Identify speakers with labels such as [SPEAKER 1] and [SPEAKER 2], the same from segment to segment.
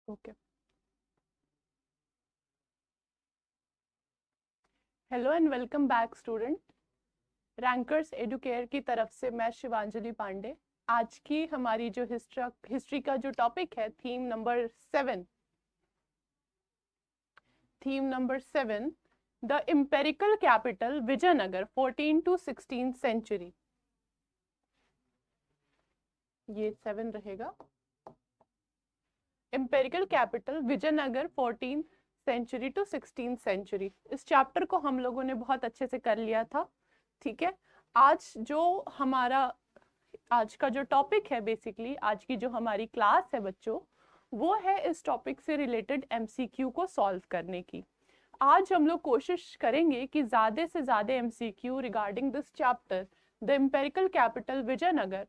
[SPEAKER 1] Okay. Hello and welcome back student. Rankers Educare की तरफ से मैं शिवांजलि पांडे। आज की हमारी जो हिस्ट्री का जो टॉपिक है, theme number 7, the imperial capital Vijayanagara 14 to 16 century. ये 7 रहेगा। Imperial capital Vijayanagara 14 century to 16 century. इस चैप्टर को हम लोगों ने बहुत अच्छे से कर लिया था। ठीक है, आज का जो टॉपिक है, बेसिकली आज की जो हमारी क्लास है बच्चों, वो है इस टॉपिक से रिलेटेड एमसीक्यू को सॉल्व करने की। आज हम लोग कोशिश करेंगे कि ज्यादा से ज्यादा MCQ regarding this chapter the imperial capital Vijayanagara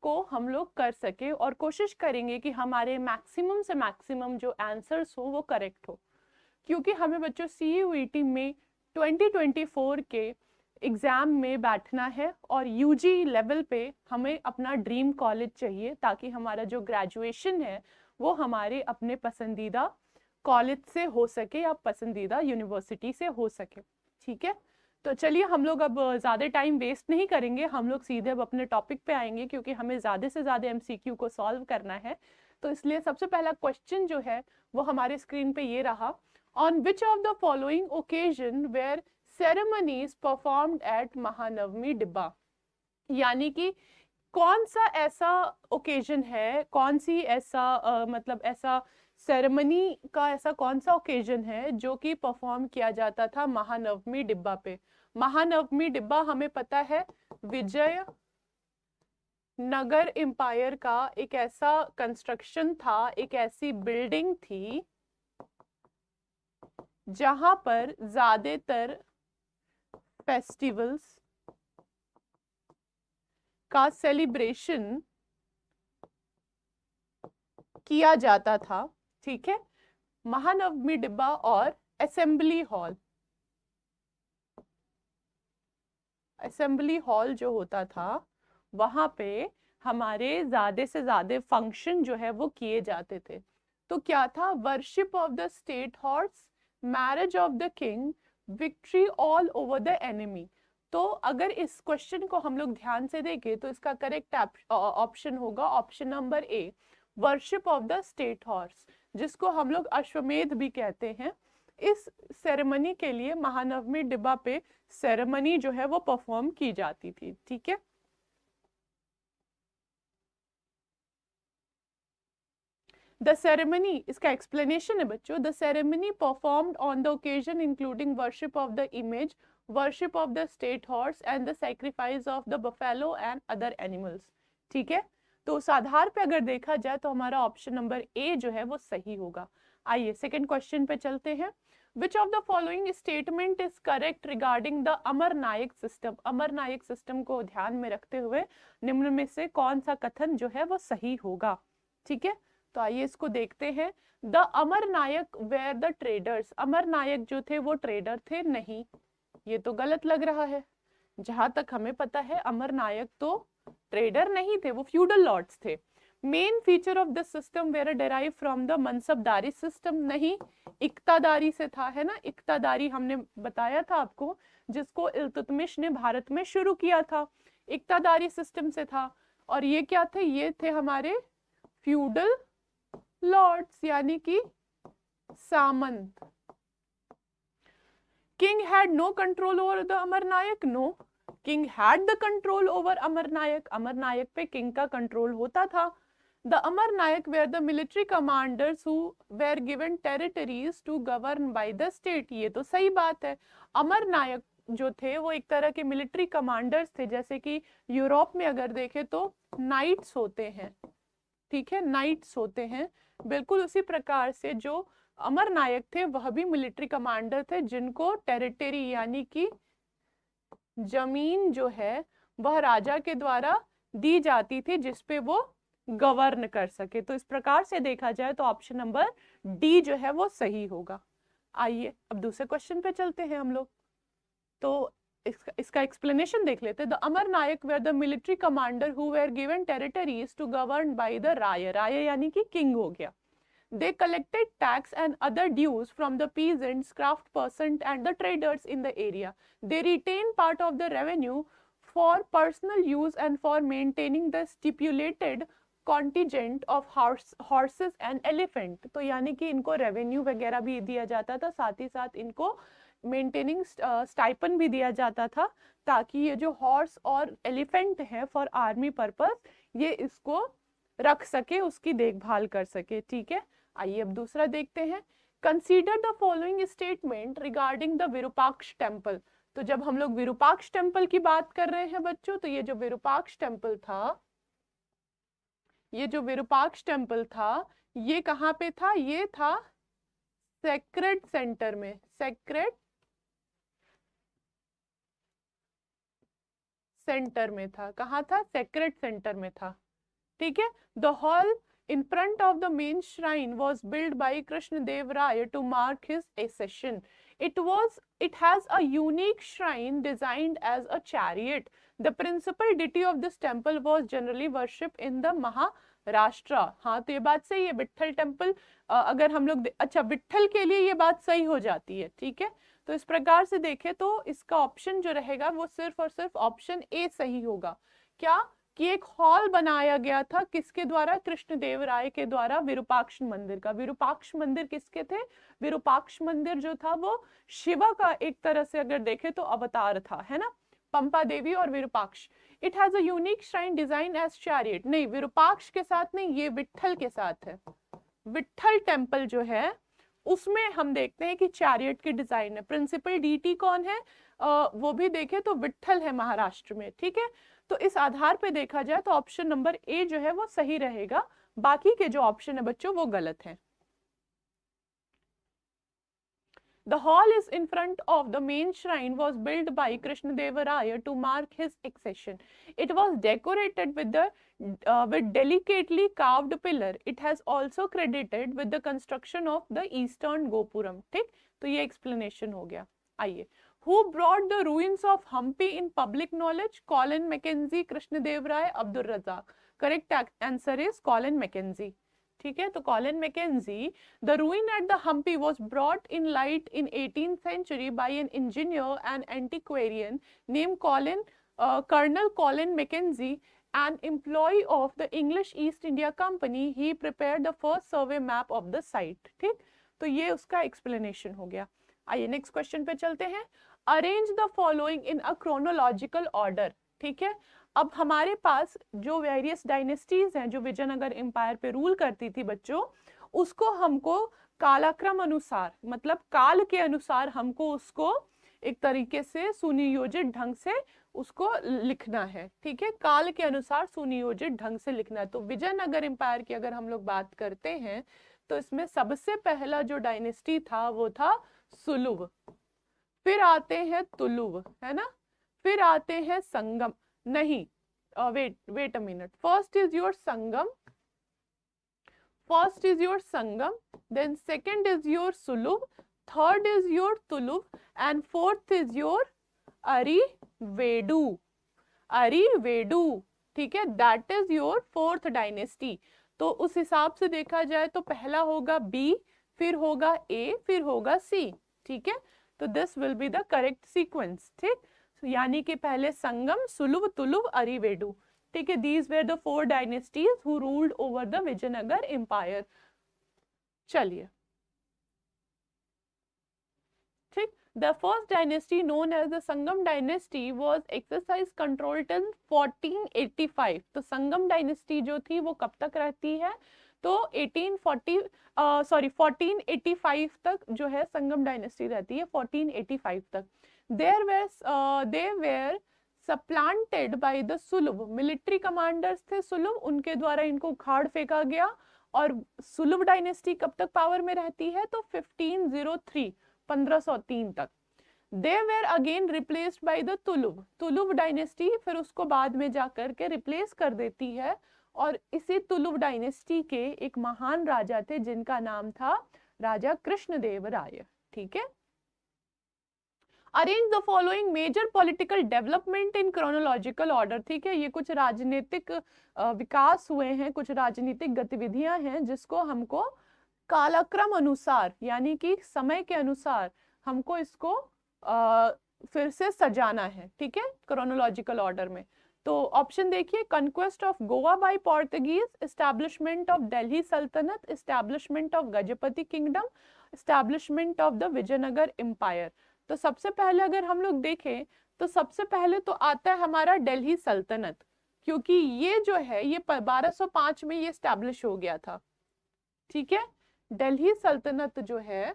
[SPEAKER 1] को हम लोग कर सके, और कोशिश करेंगे कि हमारे मैक्सिमम से मैक्सिमम जो आंसर्स हो वो करेक्ट हो। क्योंकि हमें बच्चों CUET में 2024 के एग्जाम में बैठना है, और यूजी लेवल पे हमें अपना ड्रीम कॉलेज चाहिए, ताकि हमारा जो ग्रेजुएशन है वो हमारे अपने पसंदीदा कॉलेज से हो सके या पसंदीदा यूनिवर्सिटी से हो सके। ठीक है, तो चलिए हम लोग अब ज़्यादा टाइम वेस्ट नहीं करेंगे, हम लोग सीधे अब अपने टॉपिक पे आएंगे, क्योंकि हमें ज़्यादा से ज़्यादा MCQ को सॉल्व करना है। तो इसलिए सबसे पहला क्वेश्चन जो है वो हमारे स्क्रीन पे ये रहा, on which of the following occasion were ceremonies performed at Mahanavami Dibba. यानी कि कौन सा ऐसा ओकेजन है, कौन सी ऐसा मतलब ऐसा सेरेमनी का ऐसा कौन सा ओकेजन है जो कि परफॉर्म किया जाता था महानवमी डिब्बा पे। महानवमी डिब्बा हमें पता है विजय नगर एम्पायर का एक ऐसा कंस्ट्रक्शन था, एक ऐसी बिल्डिंग थी जहां पर ज्यादातर फेस्टिवल्स का सेलिब्रेशन किया जाता था। ठीक है, महानवमी डिब्बा और असेंबली हॉल जो होता था, वहां पे हमारे ज्यादा से ज्यादा फंक्शन जो है वो किए जाते थे। तो क्या था, worship of the state horse, marriage of the king, victory all over the enemy. तो अगर इस क्वेश्चन को हम लोग ध्यान से देखें तो इसका करेक्ट ऑप्शन होगा option number A, worship of the state horse, जिसको हम लोग अश्वमेध भी कहते हैं। इस सेरेमनी के लिए महानवमी डिब्बा पे सेरेमनी जो है वो परफॉर्म की जाती थी। ठीक है, द सेरेमनी, इसका एक्सप्लेनेशन है बच्चों, the ceremony performed on the occasion including worship of the image, worship of the state horse and the sacrifice of the buffalo and other animals. ठीक है, तो उस आधार पे अगर देखा जाए तो हमारा ऑप्शन नंबर ए जो है वो सही होगा। आइए सेकंड क्वेश्चन पे चलते हैं। Which of the following statement is correct regarding the Amara Nayaka system. Amara Nayaka system को ध्यान में रखते हुए निम्न में से कौन सा कथन जो है वो सही होगा। ठीक है, तो आइए इसको देखते हैं। The Amar Nayak were the traders, Amar Nayak जो थे वो ट्रेडर थे नहीं, ये तो गलत लग रहा है। जहां तक हमें पता है अमर नायक तो ट्रेडर नहीं थे, वो फ्यूडल लॉर्ड्स थे। Main feature of the system were derive from the mansabdari system, नहीं, इक्तादारी से था, है ना। इक्तादारी हमने बताया था आपको, जिसको इल्तुतमिश ने भारत में शुरू किया था, इक्तादारी सिस्टम से था। और ये क्या थे, ये थे हमारे फ्यूडल लॉर्ड्स, यानी कि सामंत। King had no control over the Amar Nayak, no, king had the control over Amar Nayak, Amar Nayak पे किंग का कंट्रोल होता था। The Amar Nayak were the military commanders who were given territories to govern by the state। ये तो सही बात है, अमर नायक जो थे वो एक तरह के मिलिट्री कमांडर्स थे, जैसे कि यूरोप में अगर देखें तो नाइट्स होते हैं। ठीक है, नाइट्स होते हैं, बिल्कुल उसी प्रकार से जो अमर नायक थे वह भी मिलिट्री कमांडर थे, जिनको टेरिटरी यानी कि जमीन जो है वह राजा के द्वारा दी जाती थी, जिसपे वो गवर्न कर सके। तो इस प्रकार से देखा जाए तो ऑप्शन नंबर डी जो है वो सही होगा। आइए अब दूसरे क्वेश्चन पे चलते हैं हम लोग। तो इसका एक्सप्लेनेशन देख लेते हैं। The Amar Nayak were the military commander who were given territories to govern by the Rai, Rai यानी कि किंग हो गया। They collected tax and other dues from the peasants, craft persons and the traders in the area. They retained part of the revenue for personal use and for maintaining the stipulated contingent of horses and elephant. तो यानी कि इनको revenue वगैरह भी दिया जाता था, साथ ही साथ इनको मेंटेनिंग स्टाइपन भी दिया जाता था, ताकि ये जो हॉर्स और एलिफेंट है फॉर आर्मी पर्पस, ये इसको रख सके, उसकी देखभाल कर सके। ठीक है, आइए अब दूसरा देखते हैं। Consider the following statement regarding the Virupaksha temple. तो जब हम लोग विरूपाक्ष टेम्पल की बात कर रहे हैं बच्चों, तो ये जो विरूपाक्ष टेम्पल था, ये जो विरूपाक्ष टेम्पल था, ये कहाँ पे था? ये था सेक्रेड सेंटर में, सेक्रेड सेंटर में था। कहाँ था? सेक्रेड सेंटर में था। ठीक है, the hall in front of the main shrine was built by Krishnadev Raya to mark his accession. It has a unique shrine designed as a chariot. The principal deity of this temple was generally worshipped in the Maharashtra. हाँ, तो ये बात सही है। Vitthal temple अगर हम लोग अच्छा, विट्ठल के लिए ये बात सही हो जाती है। ठीक है, तो इस प्रकार से देखें तो इसका ऑप्शन जो रहेगा वो सिर्फ और सिर्फ ऑप्शन ए सही होगा। क्या? कि एक हॉल बनाया गया था, किसके द्वारा? कृष्णदेव राय के द्वारा, विरूपाक्ष मंदिर का। विरूपाक्ष मंदिर किसके थे? विरूपाक्ष मंदिर जो था वो शिवा का एक तरह से अगर देखें तो अवतार था, है ना, पंपा देवी और Virupaksha. It has a unique shrine design as chariot. नहीं, विरूपाक्ष के साथ नहीं, ये विट्ठल के साथ है। विट्ठल टेम्पल जो है उसमें हम देखते हैं कि चैरियट की डिजाइन है। प्रिंसिपल डीटी कौन है? वो भी देखें तो विट्ठल है महाराष्ट्र में। ठीक है, तो इस आधार पे देखा जाए तो ऑप्शन नंबर ए जो है वो सही रहेगा, बाकी के जो ऑप्शन है बच्चों वो गलत है। The hall is in front of the main shrine was built by Krishnadeva Raya to mark his accession. It was decorated with delicately carved pillar. It has also credited with the construction of the eastern Gopuram. ठीक, तो ये explanation हो गया। आइए, Who brought the ruins of Hampi in public knowledge? Colin Mackenzie, Krishnadev Rai, Abdur Razak. Correct answer is Colin Mackenzie. ठीक है, तो Colin Mackenzie, the ruin at the Hampi was brought in light in 18th century by an engineer and antiquarian named Colonel Colin Mackenzie, an employee of the English East India Company. He prepared the first survey map of the site. ठीक, तो ये उसका explanation हो गया। आइए next question पे चलते हैं। Arrange the following in a chronological order. ठीक है, अब हमारे पास जो वेरियस डायनेस्टीज हैं जो विजयनगर एम्पायर पे रूल करती थी बच्चों, उसको हमको कालक्रम अनुसार, मतलब काल के अनुसार हमको उसको एक तरीके से सुनियोजित ढंग से उसको लिखना है। ठीक है, काल के अनुसार सुनियोजित ढंग से लिखना है। तो विजयनगर एम्पायर की अगर हम लोग बात करते हैं तो इसमें सबसे पहला जो डायनेस्टी था वो था सुलुव, फिर आते हैं तुलुव, है ना, फिर आते हैं संगम, नहीं wait a minute, first is your Sangam, then second is your Saluva, third is your Tuluva and fourth is your Aravidu. ठीक है, that is your fourth dynasty. तो उस हिसाब से देखा जाए तो पहला होगा बी, फिर होगा ए, फिर होगा सी। ठीक है, तो this will be the correct sequence. ठीक, यानी कि पहले संगम, सुलुव, तुलुव, अरिवेडु। ठीक है, these were the four dynasties who ruled over the Vijayanagar empire. चलिए, ठीक, the first dynasty known as the Sangam dynasty was exercise control till 1485। तो संगम डायनेस्टी जो थी वो कब तक रहती है? तो 1485 तक जो है संगम डायनेस्टी रहती है, 1485 तक। they were supplanted by the Saluva. Military commanders थे सुलुव, उनके द्वारा इनको उखाड़ फेंका गया। और सुलुव डायनेस्टी कब तक पावर में रहती है? तो 1503 तक। They were again replaced by the Tuluva dynasty फिर उसको बाद में जाकर के रिप्लेस कर देती है। और इसी तुलुव डायनेस्टी के एक महान राजा थे जिनका नाम था राजा कृष्णदेव राय। ठीक है, arrange the following major political development in chronological order. ठीक है, ये कुछ राजनीतिक विकास हुए हैं, कुछ राजनीतिक गतिविधियां हैं जिसको हमको कालक्रम अनुसार यानी कि समय के अनुसार हमको इसको फिर से सजाना है, ठीक है, क्रोनोलॉजिकल ऑर्डर में। तो ऑप्शन देखिए, conquest of Goa by Portuguese, establishment of Delhi Sultanate, establishment of Gajapati kingdom, establishment of the Vijayanagar empire. तो सबसे पहले अगर हम लोग देखें तो सबसे पहले तो आता है हमारा दिल्ली सल्तनत, क्योंकि ये जो है ये 1205 में ये एस्टैब्लिश हो गया था, ठीक है। दिल्ली सल्तनत जो है,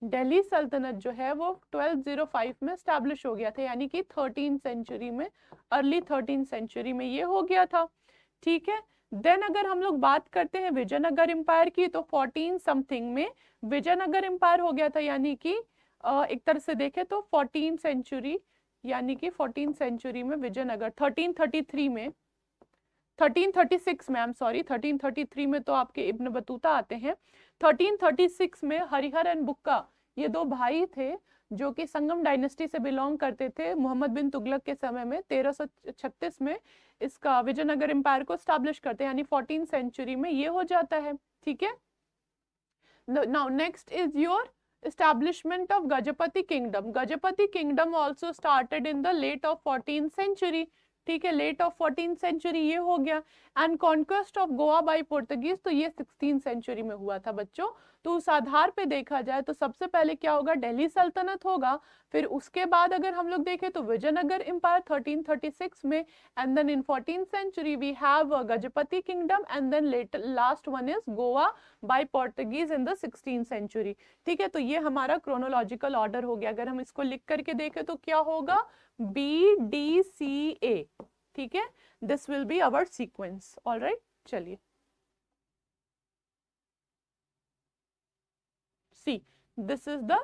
[SPEAKER 1] दिल्ली सल्तनत जो है वो 1205 में स्टैब्लिश हो गया था, यानी कि 13 सेंचुरी में, अर्ली 13 सेंचुरी में ये हो गया था, ठीक है। देन अगर हम लोग बात करते हैं विजयनगर एम्पायर की, तो 14 समथिंग में विजयनगर एम्पायर हो गया था, यानी कि एक तरह से देखें तो 14 सेंचुरी, यानी कि 14 सेंचुरी में विजयनगर, 1333 में, 1336 में, आई एम सॉरी, 1333 में तो आपके इब्न बतूता आते हैं। 1336 में हरिहर एंड बुक्का, ये दो भाई थे जो कि संगम डायनेस्टी से बिलोंग करते थे, मोहम्मद बिन तुगलक के समय में 1336 में इसका विजयनगर एम्पायर को स्टैब्लिश करते हैं, यानी 14 सेंचुरी में ये हो जाता है, ठीक है। Now next is your establishment of Gajapati kingdom. Gajapati kingdom also started in the late of 14th century, ठीक है, लेट ऑफ 14th सेंचुरी ये हो गया। And conquest of Goa by Portuguese, तो ये 16th सेंचुरी में हुआ था बच्चों। तो उस आधार पे देखा जाए तो सबसे पहले क्या होगा, दिल्ली सल्तनत होगा, फिर उसके बाद अगर हम लोग देखें तो विजयनगर एम्पायर 1336 में, and then in 14th century we have Gajapati kingdom, and then last one is Goa by Portuguese in the 16th century, ठीक है। तो ये हमारा क्रोनोलॉजिकल ऑर्डर हो गया। अगर हम इसको लिख करके देखें तो क्या होगा, BDCA, ठीक है, this will be our sequence, alright. चलिए see, this is the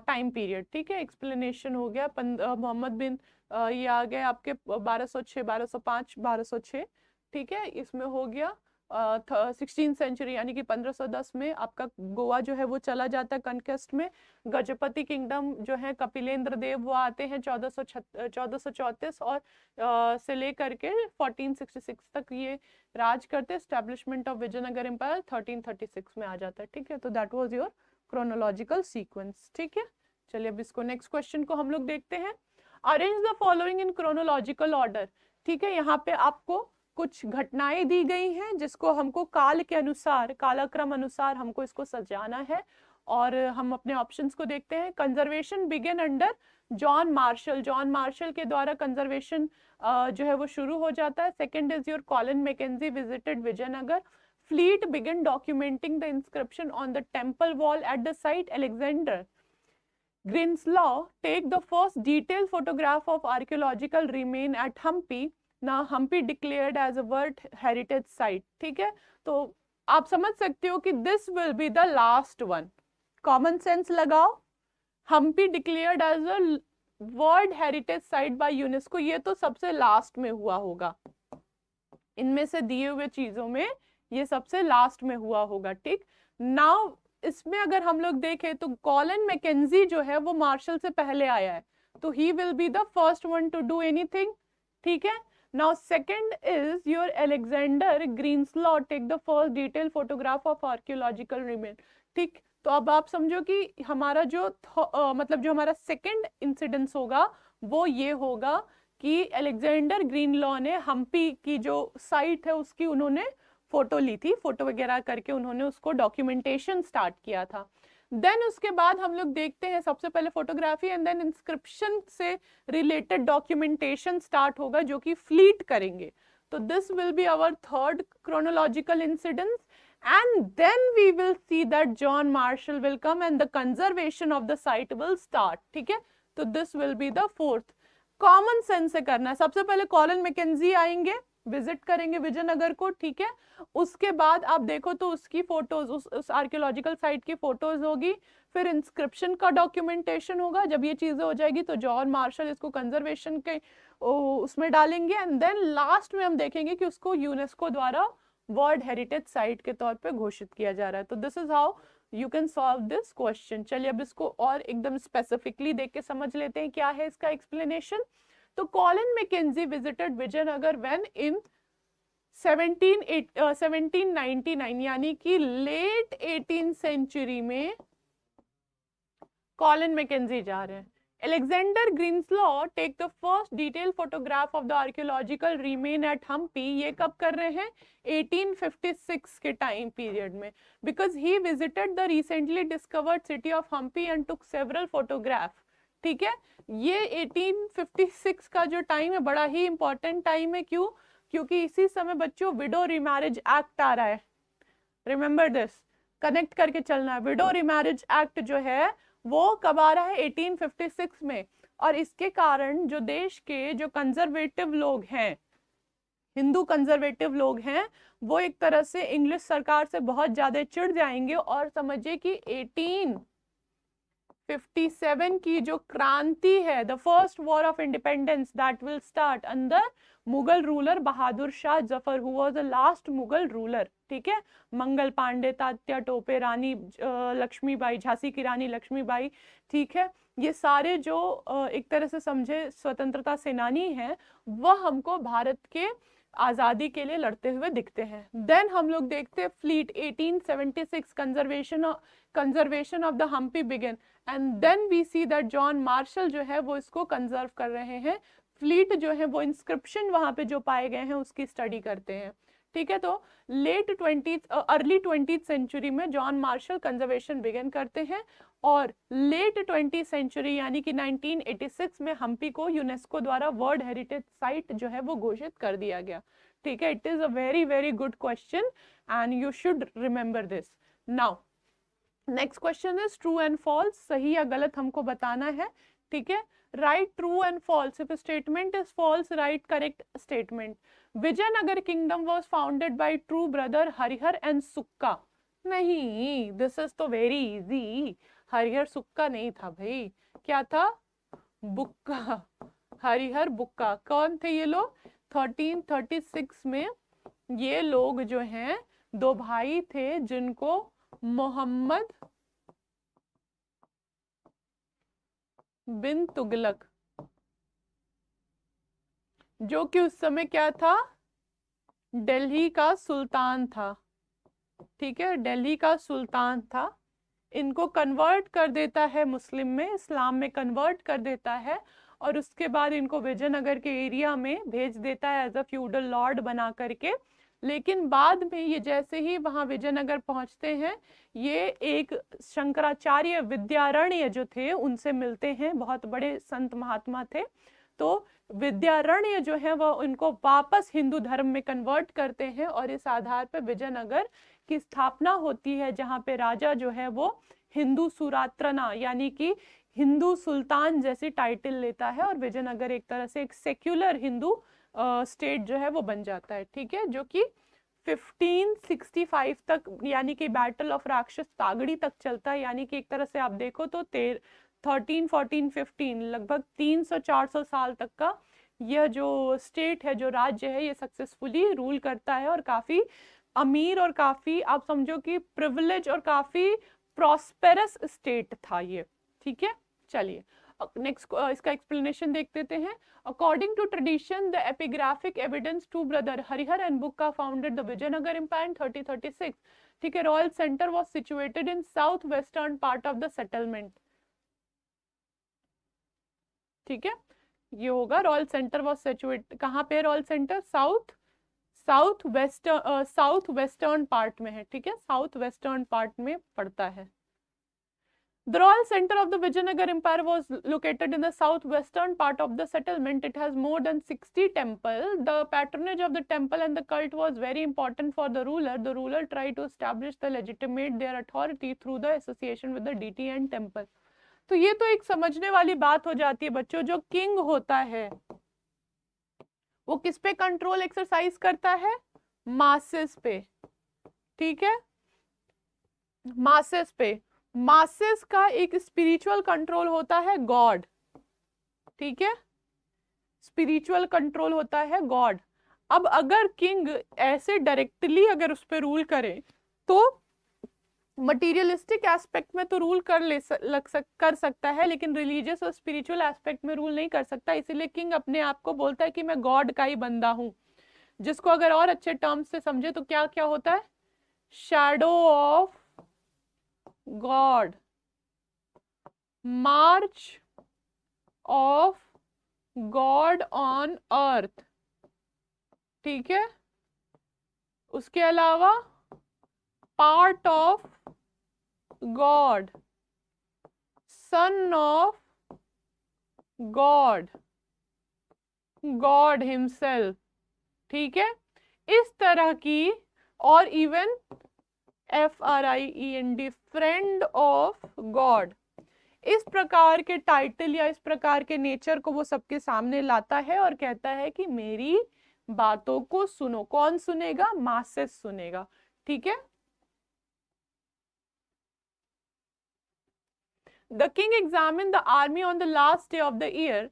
[SPEAKER 1] time period, ठीक है, एक्सप्लेनेशन हो गया। मोहम्मद बिन ये आ गए आपके 1206, 1205, 1206, ठीक है, इसमें हो गया 16th सेंचुरी, यानी कि 1510 में आपका गोवा जो है वो चला जाता है कॉन्क्वेस्ट में। गजपति किंगडम जो है कपिलेंद्र देव वो आते हैं 1434 और से लेकर के 1466 तक ये राज करते, एस्टैब्लिशमेंट ऑफ विजयनगर एम्पायर 1336 में आ जाता है, ठीक है। तो that was your chronological sequence, ठीक है। चलिए अब इसको नेक्स्ट क्वेश्चन को हम लोग देखते हैं। Arrange the following in chronological order, ठीक है। यहाँ पे आपको कुछ घटनाएं दी गई हैं जिसको हमको काल के अनुसार, कालक्रम अनुसार हमको इसको सजाना है, और हम अपने ऑप्शंस को देखते हैं। Conservation begin under John Marshall, John Marshall के द्वारा कंजर्वेशन जो है वो शुरू हो जाता है। Second is your Colin Mackenzie visited Vijayanagara. Fleet began documenting the inscription on the temple wall at the site. Alexander Grinslaw take the first detailed photograph of archaeological remain at Hampi. Now Hampi declared as a World Heritage Site, ठीक है। तो आप समझ सकते हो कि this will be the last one. Common sense लगाओ, Hampi declared as a World Heritage Site by UNESCO, ये तो सबसे लास्ट में हुआ होगा, इनमें से दिए हुए चीजों में ये सबसे लास्ट में हुआ होगा, ठीक। नाउ इसमें अगर हम लोग देखें तो कॉलिन मैकेंजी जो है वो मार्शल से पहले आया है, तो he will be the first one to do anything, ठीक है। Now second is your Alexander Greenlaw take the first detail photograph of archaeological remain, ठीक। तो अब आप समझो कि हमारा जो मतलब जो हमारा सेकंड इंसिडेंस होगा वो ये होगा कि अलेक्जेंडर ग्रीनलॉ ने हम्पी की जो साइट है उसकी उन्होंने फोटो ली थी, फोटो वगैरह करके उन्होंने उसको डॉक्यूमेंटेशन स्टार्ट किया था। देन उसके बाद हम लोग देखते हैं सबसे पहले फोटोग्राफी एंड देन इंस्क्रिप्शन से रिलेटेड डॉक्यूमेंटेशन स्टार्ट होगा जो कि फ्लीट करेंगे। तो this will be our third chronological incidence, and then we will see that John Marshall will come and the conservation of the site will start, ठीक है। तो this will be the fourth। Common sense से करना है, सबसे पहले Colin McKenzie आएंगे, visit करेंगे विजयनगर को, ठीक है। उसके बाद आप देखो तो उसकी फोटोज, उस आर्कियोलॉजिकल साइट की फोटोज होगी, फिर इंस्क्रिप्शन का डॉक्यूमेंटेशन होगा। जब ये चीजें हो जाएगी तो जॉन मार्शल इसको कंजर्वेशन के उसमें डालेंगे, एंड देन लास्ट में हम देखेंगे कि उसको यूनेस्को द्वारा वर्ल्ड हेरिटेज साइट के तौर पे घोषित किया जा रहा है। तो this is how you can solve this question. चलिए अब इसको और एकदम स्पेसिफिकली देख के समझ लेते हैं क्या है इसका एक्सप्लेनेशन। तो Colin Mackenzie visited Vijayanagar when in 1799 यानी कि लेट 18th सेंचुरी में कॉलिन मैकेंजी जा रहे हैं। Alexander Greenslaw take the first detailed photograph of the archaeological remain at Hampi। ये कब कर रहे हैं? 1856 के टाइम पीरियड में, because he visited the recently discovered city of Hampi and took several photographs। ठीक है, ये 1856 का जो टाइम है बड़ा ही इंपॉर्टेंट टाइम है। क्यों? क्योंकि इसी समय बच्चों विडो रिमैरिज एक्ट आ रहा है। रिमेंबर दिस, कनेक्ट करके चलना है। विडो रिमैरिज एक्ट जो है वो कब आ रहा है? 1856 में। और इसके कारण जो देश के जो कंजर्वेटिव लोग हैं, हिंदू कंजर्वेटिव लोग हैं, वो एक तरह से इंग्लिश सरकार से बहुत ज्यादा चिढ़ जाएंगे और समझिए कि 1857 की जो क्रांति है, the first war of independence that will start under Mughal ruler Bahadur Shah Zafar, who was the last Mughal ruler. ठीक है, मंगल पांडे, तात्या टोपे, रानी लक्ष्मीबाई, झांसी की रानी लक्ष्मीबाई, ठीक है, ये सारे जो एक तरह से समझे स्वतंत्रता सेनानी हैं, वह हमको भारत के आजादी के लिए लड़ते हुए दिखते हैं। देन हम लोग देखते हैं fleet 1876 conservation of the Hampi begin and then we see that John Marshall जो है वो इसको कंजर्व कर रहे हैं। फ्लीट जो है वो इंस्क्रिप्शन वहां पे जो पाए गए हैं उसकी स्टडी करते हैं। ठीक है, तो अर्ली 20th सेंचुरी में जॉन मार्शल कंजर्वेशन बिगिन करते हैं और लेट 20th सेंचुरी यानी कि 1986 में हम्पी को यूनेस्को द्वारा वर्ल्ड हेरिटेज साइट जो है वो घोषित कर दिया गया। ठीक है, it is a very very good question and you should remember this. Now next question is true and false, सही या गलत हमको बताना है। ठीक है, right true and false. If statement is false, right correct statement. Vijayanagar kingdom was founded by true brother Harihara and Sukka. नहीं, this is तो वेरी इजी। हरिहर सुक्का नहीं था भाई, क्या था? बुक्का, हरिहर बुक्का। कौन थे ये लोग? 1336 में ये लोग जो हैं दो भाई थे जिनको मोहम्मद बिन तुगलक, जो कि उस समय क्या था? दिल्ली का सुल्तान था। ठीक है, दिल्ली का सुल्तान था, इनको कन्वर्ट कर देता है मुस्लिम में, इस्लाम में कन्वर्ट कर देता है और उसके बाद इनको विजयनगर के एरिया में भेज देता है एज अ फ्यूडल लॉर्ड बना करके। लेकिन बाद में ये जैसे ही वहां विजयनगर पहुंचते हैं, ये एक शंकराचार्य विद्यारण्य जो थे उनसे मिलते हैं, बहुत बड़े संत महात्मा थे। तो विद्यारण्य जो है वह उनको वापस हिंदू धर्म में कन्वर्ट करते हैं और इस आधार पर विजयनगर की स्थापना होती है, जहां पे राजा जो है वो हिंदू सुरात्रना यानी कि हिंदू सुल्तान जैसी टाइटल लेता है और विजयनगर एक तरह से एक सेक्युलर हिंदू स्टेट जो है वो बन जाता है। ठीक है, जो कि 1565 तक यानी कि बैटल ऑफ राक्षस तागड़ी तक चलता है। यानी कि एक तरह से आप देखो तो 13, 14, 15 लगभग 300-400 साल तक का यह जो स्टेट है, जो राज्य है, ये सक्सेसफुली रूल करता है और काफी अमीर और काफी आप समझो कि प्रिविलेज और काफी प्रॉस्पेरस स्टेट था ये। ठीक है, चलिए नेक्स्ट इसका एक्सप्लेनेशन देख लेते हैं। According to tradition the epigraphic evidence two brother Harihara and Bukka founded the Vijayanagar empire in 3036। ठीक है, royal centre was situated in south western part of the settlement. ठीक है, ये होगा रॉयल सेंटर वाज सिचुएटेड कहाँ पे? Royal centre south western part में है। ठीक है, साउथ वेस्टर्न पार्ट में पड़ता है। The royal center of the Vijayanagar Empire was located in the southwestern part of the settlement. It has more than 60 temples. The patronage of the temple and the cult was very important for the ruler. The ruler tried to establish the legitimate their authority through the association with the deity and temple. तो ये तो एक समझने वाली बात हो जाती है बच्चों। जो किंग होता है वो किस पे कंट्रोल एक्सरसाइज करता है? मासेस पे। ठीक है, मासेस पे। मासेस का एक स्पिरिचुअल कंट्रोल होता है गॉड। ठीक है, स्पिरिचुअल कंट्रोल होता है गॉड। अब अगर किंग ऐसे डायरेक्टली अगर उस पर रूल करे तो मटीरियलिस्टिक एस्पेक्ट में तो रूल कर सकता है, लेकिन रिलीजियस और स्पिरिचुअल एस्पेक्ट में रूल नहीं कर सकता। इसीलिए किंग अपने आप को बोलता है कि मैं गॉड का ही बंदा हूं। जिसको अगर और अच्छे टर्म से समझे तो क्या क्या होता है, shadow of God, March of God on earth, ठीक है। उसके अलावा part of God, son of God, God himself, ठीक है। इस तरह की, और even FRIEND, friend of God, इस प्रकार के टाइटल या इस प्रकार के नेचर को वो सबके सामने लाता है और कहता है कि मेरी बातों को सुनो। कौन सुनेगा? मासेस सुनेगा, ठीक है। The king examine the army on the last day of the year,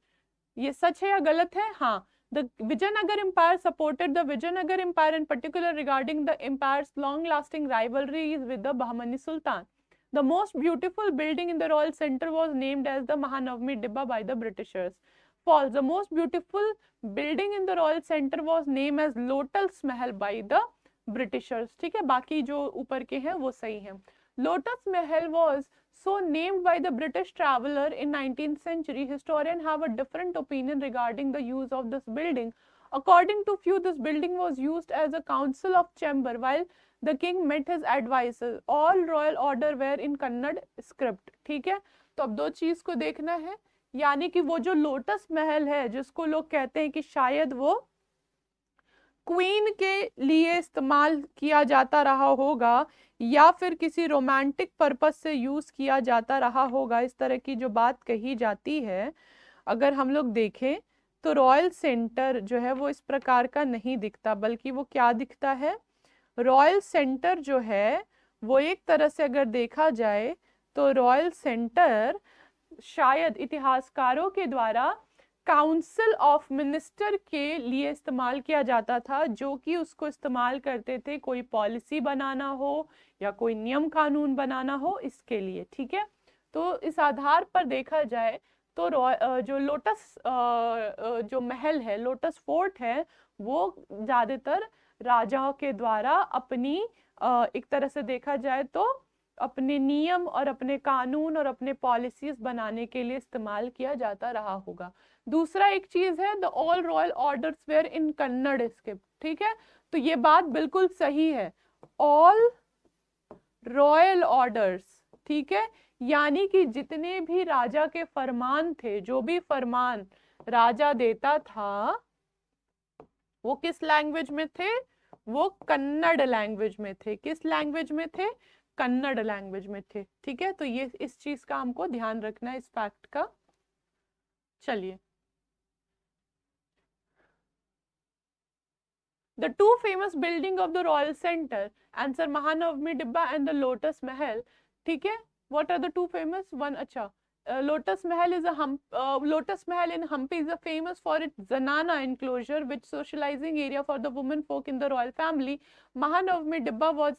[SPEAKER 1] ये सच है या गलत है? हाँ। The Vijayanagar Empire supported the Vijayanagar Empire in particular regarding the empire's long-lasting rivalries with the Bahmani Sultan. The most beautiful building in the royal center was named as the Mahanavami Dibba by the Britishers. False. The most beautiful building in the royal center was named as Lotus Mahal by the Britishers. ठीक है, बाकी जो ऊपर के हैं वो सही हैं. Lotus Mahal was so named by the British traveler in 19th century. Historians have a different opinion regarding the use of this building. According to few, this building was used as a council of chamber while the king met his advisors. All royal order were in Kannada script. ठीक है, तो अब दो चीज को देखना है, यानी कि वो जो लोटस महल है जिसको लोग कहते हैं कि शायद वो क्वीन के लिए इस्तेमाल किया जाता रहा होगा या फिर किसी रोमांटिक पर्पस से यूज किया जाता रहा होगा, इस तरह की जो बात कही जाती है, अगर हम लोग देखें तो रॉयल सेंटर जो है वो इस प्रकार का नहीं दिखता, बल्कि वो क्या दिखता है, रॉयल सेंटर जो है वो एक तरह से अगर देखा जाए तो रॉयल सेंटर शायद इतिहासकारों के द्वारा काउंसिल ऑफ मिनिस्टर के लिए इस्तेमाल किया जाता था, जो कि उसको इस्तेमाल करते थे कोई पॉलिसी बनाना हो या कोई नियम कानून बनाना हो, इसके लिए, ठीक है। तो इस आधार पर देखा जाए तो जो लोटस जो महल है, लोटस फोर्ट है, वो ज्यादातर राजाओं के द्वारा अपनी एक तरह से देखा जाए तो अपने नियम और अपने कानून और अपने पॉलिसीज बनाने के लिए इस्तेमाल किया जाता रहा होगा। दूसरा एक चीज है, the all royal orders were in Kannada script, ठीक है, तो ये बात बिल्कुल सही है, ऑल रॉयल ऑर्डर्स, ठीक है, यानी कि जितने भी राजा के फरमान थे, जो भी फरमान राजा देता था वो किस लैंग्वेज में थे, वो कन्नड़ लैंग्वेज में थे। किस लैंग्वेज में थे? कन्नड़ लैंग्वेज में थे, ठीक है। तो ये इस चीज का हमको ध्यान रखना है, इस फैक्ट का। चलिए, The two famous building of the Royal Center, answer Mahanavami Dibba and the Lotus Mahal, ठीक है। What are the two famous? One, अच्छा, Lotus Mahal is a Lotus Mahal in Hampi is a famous for its Zanana enclosure, which socializing area for the women folk in the royal family. Mahanavami Dibba was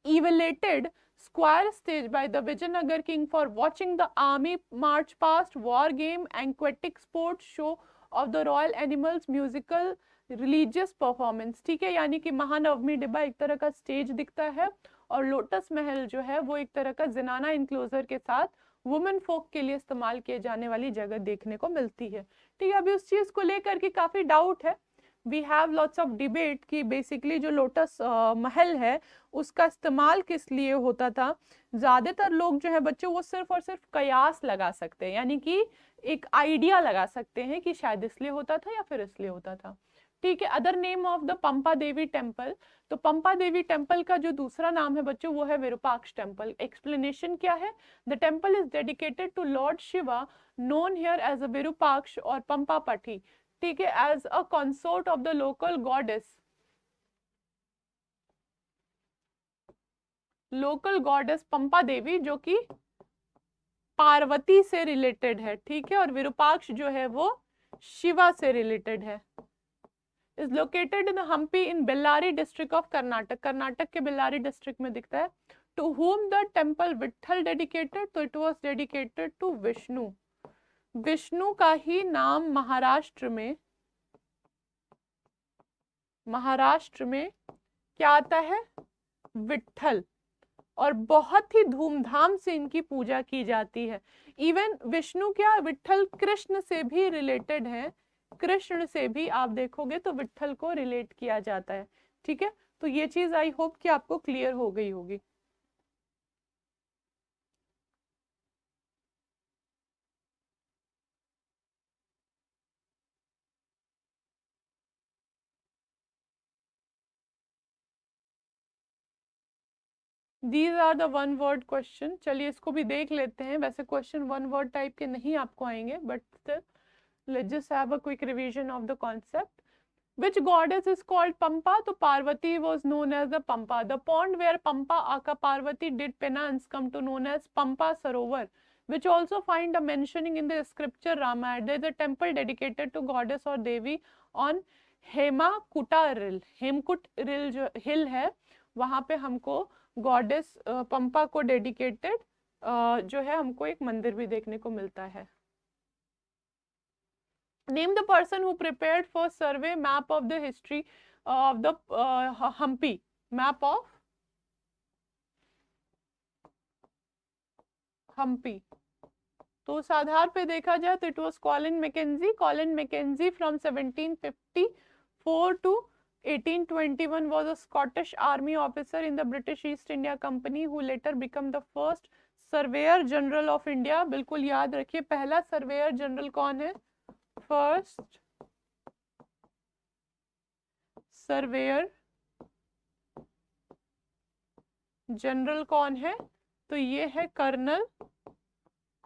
[SPEAKER 1] elevated square stage by the Vijayanagar king for watching the army march past, war game, aquatic sports show of the royal animals, musical religious performance, ठीक है। यानी कि महानवमी डिब्बा एक तरह का stage दिखता है और लोटस महल जो है वो एक तरह का जनाना इंक्लोजर के साथ वुमेन फोक के लिए इस्तेमाल किए जाने वाली जगह देखने को मिलती है, ठीक है। अभी उस चीज को लेकर के काफी डाउट है, we have lots of debate कि बेसिकली जो लोटस महल है उसका इस्तेमाल किस लिए होता था। ज्यादातर लोग जो है बच्चों वो सिर्फ और सिर्फ कयास लगा सकते हैं, यानी कि एक आइडिया लगा सकते हैं कि शायद इसलिए होता था या फिर इसलिए होता था, ठीक है। Other name of the Pampa Devi temple, तो पंपा देवी टेम्पल का जो दूसरा नाम है बच्चों वो है विरूपाक्ष टेम्पल। एक्सप्लेनेशन क्या है? The temple is dedicated to lord Shiva, known here as a Virupaksha और पंपा पठी, ठीक है, as a consort of the local goddess Pampa Devi, जो कि पार्वती से रिलेटेड है, ठीक है, और विरूपाक्ष जो है वो शिवा से रिलेटेड है। is located in Hampi in Bellary district of Karnataka, Karnataka के बेल्लारी डिस्ट्रिक्ट में दिखता है। To whom the temple Vitthal dedicated, तो it was dedicated to Vishnu. Vishnu का ही नाम महाराष्ट्र में महाराष्ट्र में क्या आता है? विट्ठल। और बहुत ही धूमधाम से इनकी पूजा की जाती है। इवन विष्णु क्या, विट्ठल कृष्ण से भी रिलेटेड है, कृष्ण से भी आप देखोगे तो विट्ठल को रिलेट किया जाता है। ठीक है, तो ये चीज आई होप कि आपको क्लियर हो गई होगी। These are the one word question. चलिए इसको भी देख लेते हैं। वैसे क्वेश्चन वन वर्ड टाइप के नहीं आपको आएंगे, but still let's just have a quick revision of the concept. Which goddess is called Pampa? So Parvati was known as the Pampa. The pond where Pampa Aka Parvati did penance come to known as Pampa Sarovar, which also find a mentioning in the scripture Ramayana. There is a temple dedicated to goddess or Devi on Hemakuta Hill. Hemkut Hill जो हिल है, वहाँ पे हमको goddess पंपा को dedicated जो है हमको एक मंदिर भी देखने को मिलता है। Name the person who prepared first survey map of the history of the Hampi. Map of Hampi. तो उस आधार पे देखा जाए तो it was Colin McKenzie. Colin McKenzie from 1754 to 1821 was a Scottish army officer in the British East India Company who later became the first surveyor general of India। बिल्कुल याद रखिए, पहला सर्वेयर जनरल कौन है? फर्स्ट सर्वेयर जनरल कौन है? तो ये है कर्नल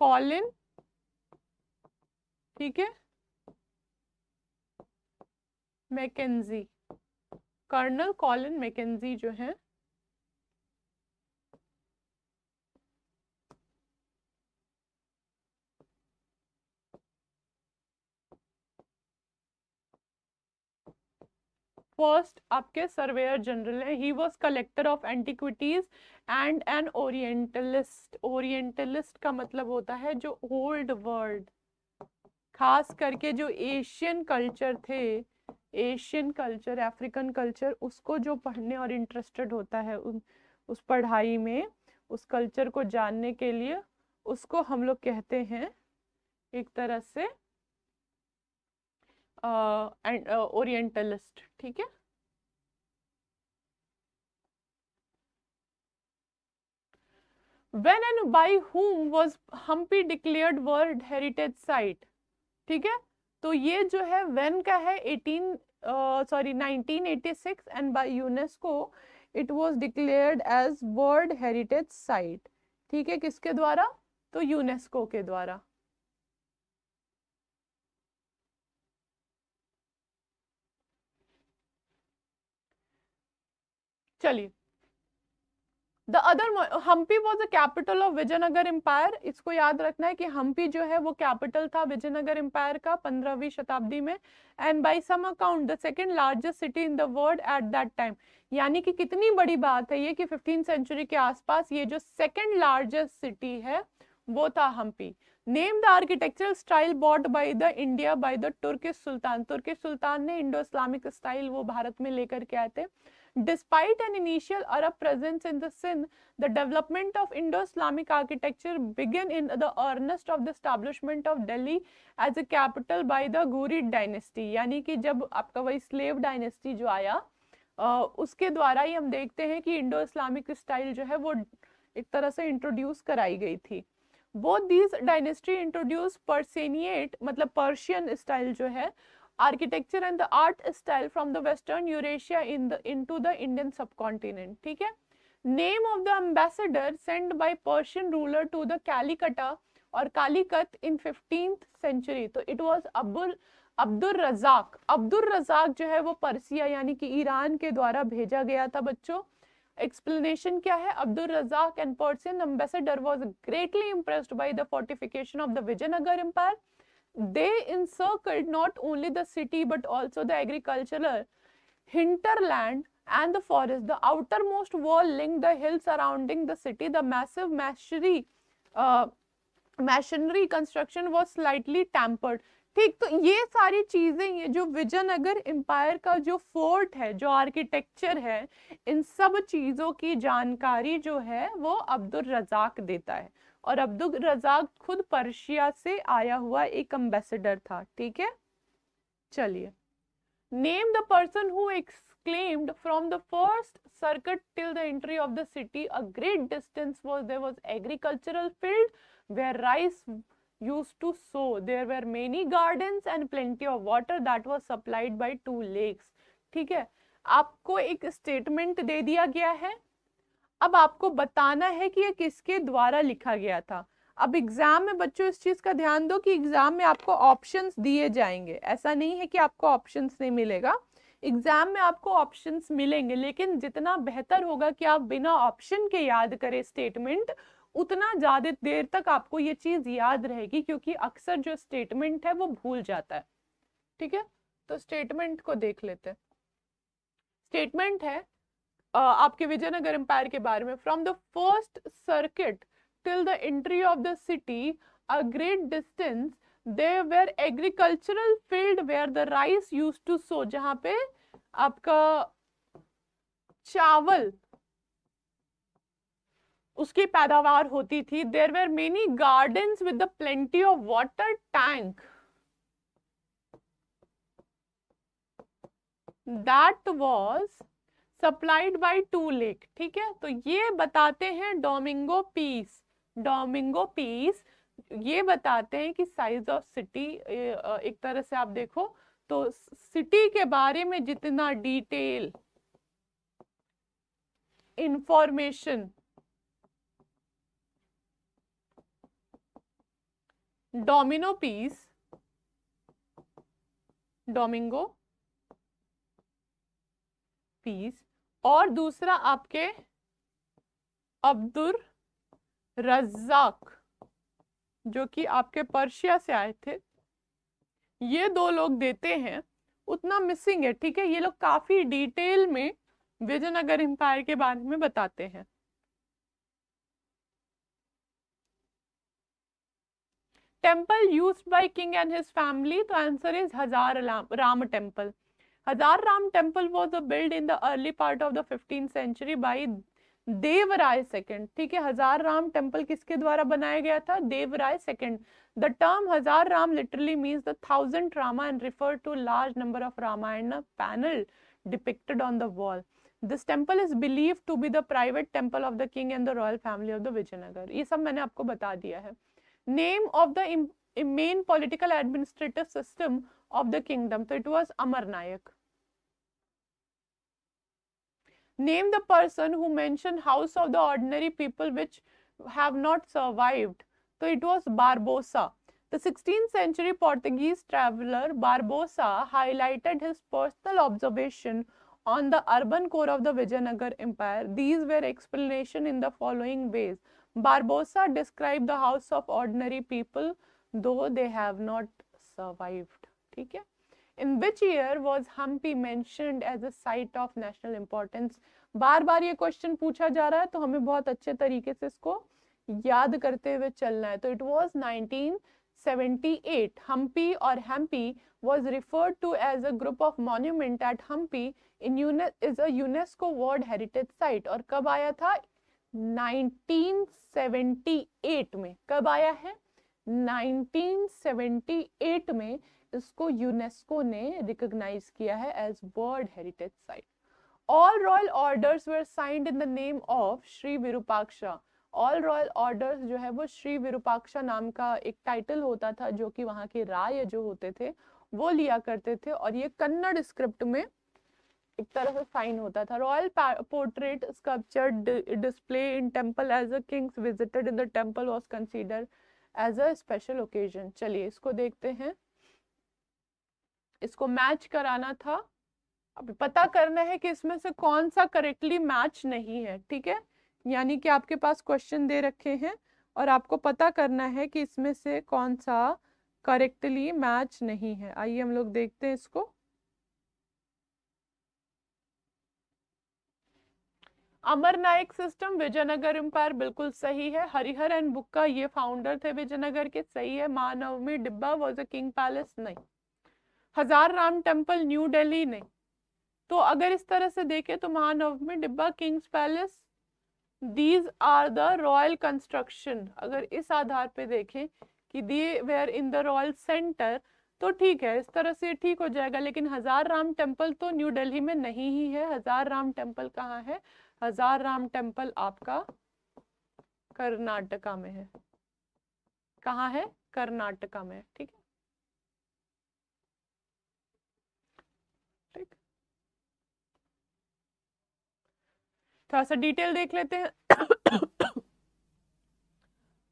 [SPEAKER 1] कॉलिन। ठीक है, मैकेंजी, कर्नल कॉलिन मैकेंजी जो है फर्स्ट आपके सर्वेयर जनरल है। He was collector of antiquities and an orientalist. Orientalist का मतलब होता है जो ओल्ड वर्ल्ड, खास करके जो एशियन कल्चर थे, एशियन कल्चर, अफ्रीकन कल्चर, उसको जो पढ़ने और इंटरेस्टेड होता है उस पढ़ाई में, उस कल्चर को जानने के लिए, उसको हम लोग कहते हैं एक तरह से ओरिएंटलिस्ट। ठीक है, When and by whom was Hampi declared World Heritage Site? ठीक है, तो ये जो है when का है 1986 and by UNESCO it was declared as World Heritage Site। ठीक है, किसके द्वारा? तो यूनेस्को के द्वारा। चलिए, the other Hampi was the capital of Vijayanagar empire. इसको याद रखना है कि हम्पी जो है वो कैपिटल था विजयनगर एम्पायर का 15वीं शताब्दी में। And by some account the second largest city in the world at that time. यानी कि कितनी बड़ी बात है ये कि 15th सेंचुरी के आसपास ये जो सेकंड लार्जेस्ट सिटी है वो था Hampi. Name the architectural style bought by the India by the Turkish sultan. Turkish sultan ने इंडो इस्लामिक स्टाइल वो भारत में लेकर के आए थे। Despite an initial Arab presence in the Sindh, the development of Indo-Islamic architecture began in the earnest of the establishment of Delhi as a capital by the Ghurid dynasty। यानी कि जब आपका वही स्लेव डायनेस्टी जो आया उसके द्वारा ही हम देखते हैं कि इंडो इस्लामिक स्टाइल जो है वो एक तरह से इंट्रोड्यूस कराई गई थी। Both these dynasty introduced Persianate मतलब पर्शियन स्टाइल जो है architecture and the art style from the western Eurasia into the Indian subcontinent. ठीक है, name of the ambassador send by Persian ruler to the Calicut और Calicut in 15th century. तो it was Abdul Razzaq. Abdul Razzaq जो है वो Persia यानी कि Iran के द्वारा भेजा गया था बच्चों। एक्सप्लेनेशन क्या है? Abdul Razzaq and Persian ambassador was greatly impressed by the fortification of the Vijayanagar empire. They encircled not only the city but also the agricultural hinterland and the forest. The outermost wall linked the hills surrounding the city. The massive masonry construction was slightly tempered. ठीक। तो ये सारी चीजें, ये जो Vijayanagar empire का जो fort है, जो आर्किटेक्चर है, इन सब चीजों की जानकारी जो है वो अब्दुल रजाक देता है। और अब्दुल रजाक खुद पर्शिया से आया हुआ एक एम्बेसडर था। ठीक है, चलिए। Name the person who exclaimed from the first circuit till the entry of the city a great distance there was agricultural field where rice used to sow, there were many gardens and plenty of water that was supplied by 2 lakes। ठीक है, आपको एक statement दे दिया गया है, अब आपको बताना है कि ये किसके द्वारा लिखा गया था। अब एग्जाम में बच्चों इस चीज का ध्यान दो कि एग्जाम में आपको ऑप्शंस दिए जाएंगे, ऐसा नहीं है कि आपको ऑप्शंस नहीं मिलेगा, एग्जाम में आपको ऑप्शंस मिलेंगे, लेकिन जितना बेहतर होगा कि आप बिना ऑप्शन के याद करें स्टेटमेंट, उतना ज्यादा देर तक आपको ये चीज याद रहेगी, क्योंकि अक्सर जो स्टेटमेंट है वो भूल जाता है। ठीक है, तो स्टेटमेंट को देख लेते हैं। स्टेटमेंट है आपके विजयनगर एम्पायर के बारे में। From the first circuit till the entry of the city a great distance there were agricultural field where the rice used to sow, जहां पे आपका चावल उसकी पैदावार होती थी। There were many gardens with the plenty of water tank that was supplied by 2 lake. ठीक है, तो ये बताते हैं डोमिंगो पीस। डोमिंगो पीस ये बताते हैं कि साइज ऑफ सिटी, एक तरह से आप देखो तो सिटी के बारे में जितना डिटेल इंफॉर्मेशन डोमिंगो पीस और दूसरा आपके अब्दुल रज्जाक जो कि आपके पर्शिया से आए थे, ये 2 लोग देते हैं, उतना मिसिंग है। ठीक है, ये लोग काफी डिटेल में विजयनगर एम्पायर के बारे में बताते हैं। Temple used by king and his family, तो आंसर इज हजार Rama temple. Hazar Ram temple was built in the early part of the 15th century by Devaraya second. ठीक है, हजार राम टेम्पल किसके द्वारा बनाया गया था? Devaraya second. The term Hazara Rama literally means the 1000 Rama and refer to large number of Ramayana panel depicted on the wall. This temple is believed to be the private temple of the king and the royal family of the Vijayanagar। ये सब मैंने आपको बता दिया है। Name of the main political administrative system of the kingdom, तो it was Amar Nayak. Name the person who mentioned house of the ordinary people which have not survived, so it was Barbosa। The 16th century Portuguese traveler Barbosa highlighted his personal observation on the urban core of the Vijayanagar Empire. These were explanation in the following ways. Barbosa described the house of ordinary people though they have not survived। ठीक है, In which year was Hampi mentioned as a site of national importance? बार बार ये question पूछा जा रहा है, तो हमें बहुत अच्छे तरीके से इसको याद करते हुए चलना है। तो it was 1978। हम्पी और Hampi was referred to as a group of monument at Hampi is a UNESCO World Heritage Site। और कब आया था? 1978 में। कब आया है? 1978 में इसको यूनेस्को ने रिकॉग्नाइज किया है as world heritage site. All royal orders were signed in the name of Shri Virupaksha. All royal orders जो है वो श्री विरूपाक्षा नाम का एक टाइटल होता था, जो कि वहां के राय जो होते थे वो लिया करते थे, और ये कन्नड़ स्क्रिप्ट में एक तरह से साइन होता था। Royal portrait sculpture display in temple as a kings visited in the temple was considered as a special occasion. चलिए इसको देखते हैं, इसको मैच कराना था। अभी पता करना है कि इसमें से कौन सा करेक्टली मैच नहीं है। ठीक है, यानी कि आपके पास क्वेश्चन दे रखे हैं और आपको पता करना है कि इसमें से कौन सा करेक्टली मैच नहीं है। आइए हम लोग देखते हैं इसको। अमर नायक सिस्टम विजयनगर एम्पायर, बिल्कुल सही है। हरिहर एंड बुक्का ये फाउंडर थे विजयनगर के, सही है। महानवमी डिब्बा वाज अ किंग पैलेस, नहीं। हजार राम टेम्पल न्यू दिल्ली, नहीं। तो अगर इस तरह से देखें तो Mahanavami Dibba, king's palace, these are the royal construction. अगर इस आधार पे देखें कि they were in the royal centre, तो ठीक है, इस तरह से ठीक हो जाएगा। लेकिन हजार राम टेम्पल तो न्यू दिल्ली में नहीं ही है। हजार राम टेम्पल कहाँ है? हजार राम टेम्पल आपका कर्नाटका में है। कहाँ है? कर्नाटका में, ठीक है। ठीक, थोड़ा सा डिटेल देख लेते हैं।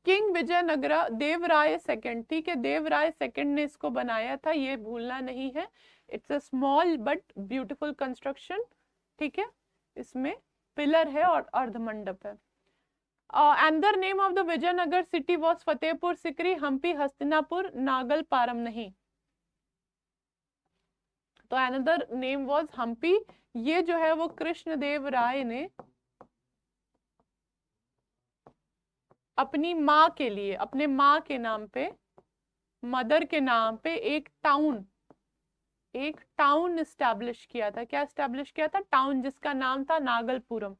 [SPEAKER 1] किंग विजयनगरा देवराय सेकंड, ठीक है, देवराय सेकंड ने इसको बनाया था, ये भूलना नहीं है। It's a small but beautiful construction, ठीक है। इसमें पिलर है और अर्धमंडप है। Another name of the Vijayanagara city was Fatehpur Sikri, Hampi, Hastinapur, Nagalapuram, नहीं। तो अनदर नेम वॉज हम्पी। ये जो है वो कृष्णदेव राय ने अपनी माँ के लिए, अपने माँ के नाम पे, मदर के नाम पे एक टाउन एस्टैब्लिश किया था। क्या एस्टैब्लिश किया था? टाउन, जिसका नाम था नागलपुरम,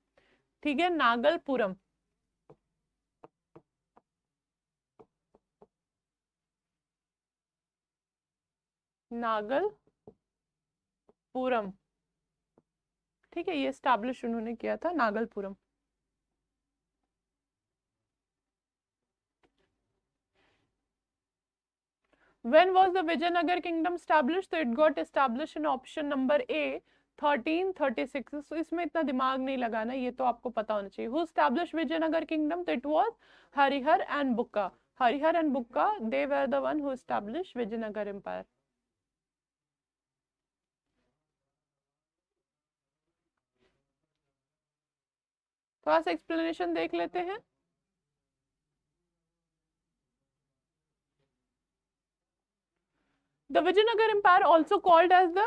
[SPEAKER 1] ठीक है, नागलपुरम। नागलपुरम, ठीक है, ये एस्टैब्लिश उन्होंने किया था, नागलपुरम। When was the Vijayanagar kingdom established? So it got established in option number A, 1336. So इसमें इतना दिमाग नहीं लगाना, ये तो आपको पता होना चाहिए। Who established Vijayanagar kingdom? So it was Harihar and Bukka. Harihar and Bukka, they were the one who established Vijayanagar empire. थोड़ा सा एक्सप्लेनेशन देख लेते हैं। The Vijayanagar empire, also called as the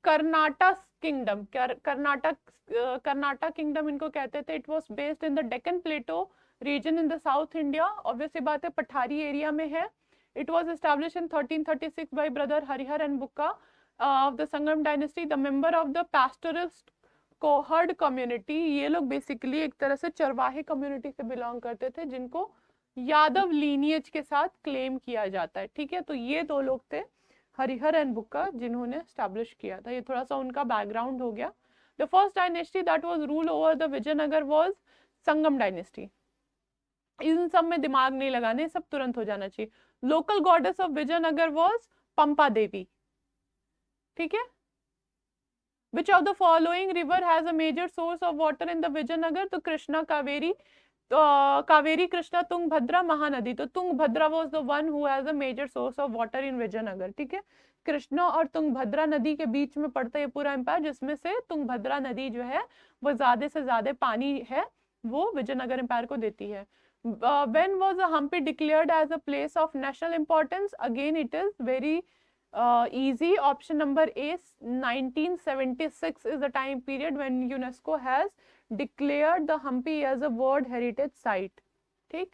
[SPEAKER 1] Karnataka kingdom, Karnataka kingdom इनको कहते थे। It was based in the Deccan plateau region in the south India, obvious बात है पठारी एरिया में है। It was establish in 1336 by brother Harihara and Bukka of the Sangam dynasty, the member of the pastoralist cowherd community. ये लोग basically एक तरह से चरवाहे कम्युनिटी से बिलोंग करते थे, जिनको यादव लीनियज के साथ क्लेम किया जाता है, ठीक है। तो ये दो लोग थे, हरिहर एंड बुक्का, जिन्होंने एस्टैब्लिश किया था। ये थोड़ा सा उनका बैकग्राउंड हो गया। The first dynasty that was rule over the Vijayanagara was Sangam dynasty. इन सब में दिमाग नहीं लगाने, सब तुरंत हो जाना चाहिए। Local goddess of Vijayanagara was Pampa Devi, ठीक है। Which of the following river has a major source of water in the Vijayanagara? तो कृष्णा, कावेरी, कावेरी, कृष्णा, तुंगभद्रा, महानदी। तो Tungabhadra was the one who has a major source of water in Vijayanagara, ठीक है। कृष्णा और तुंगभद्रा नदी के बीच में पड़ता है ये पूरा एम्पायर, जिसमें से तुंगभद्रा नदी जो है वो ज्यादा से ज्यादा पानी है, वो विजयनगर एम्पायर को देती है। When was Hampi declared as a place of national importance? Again, it is very easy. Option number A, 1976 is the time period when UNESCO has declared the Hampi as a World Heritage Site. ठीक।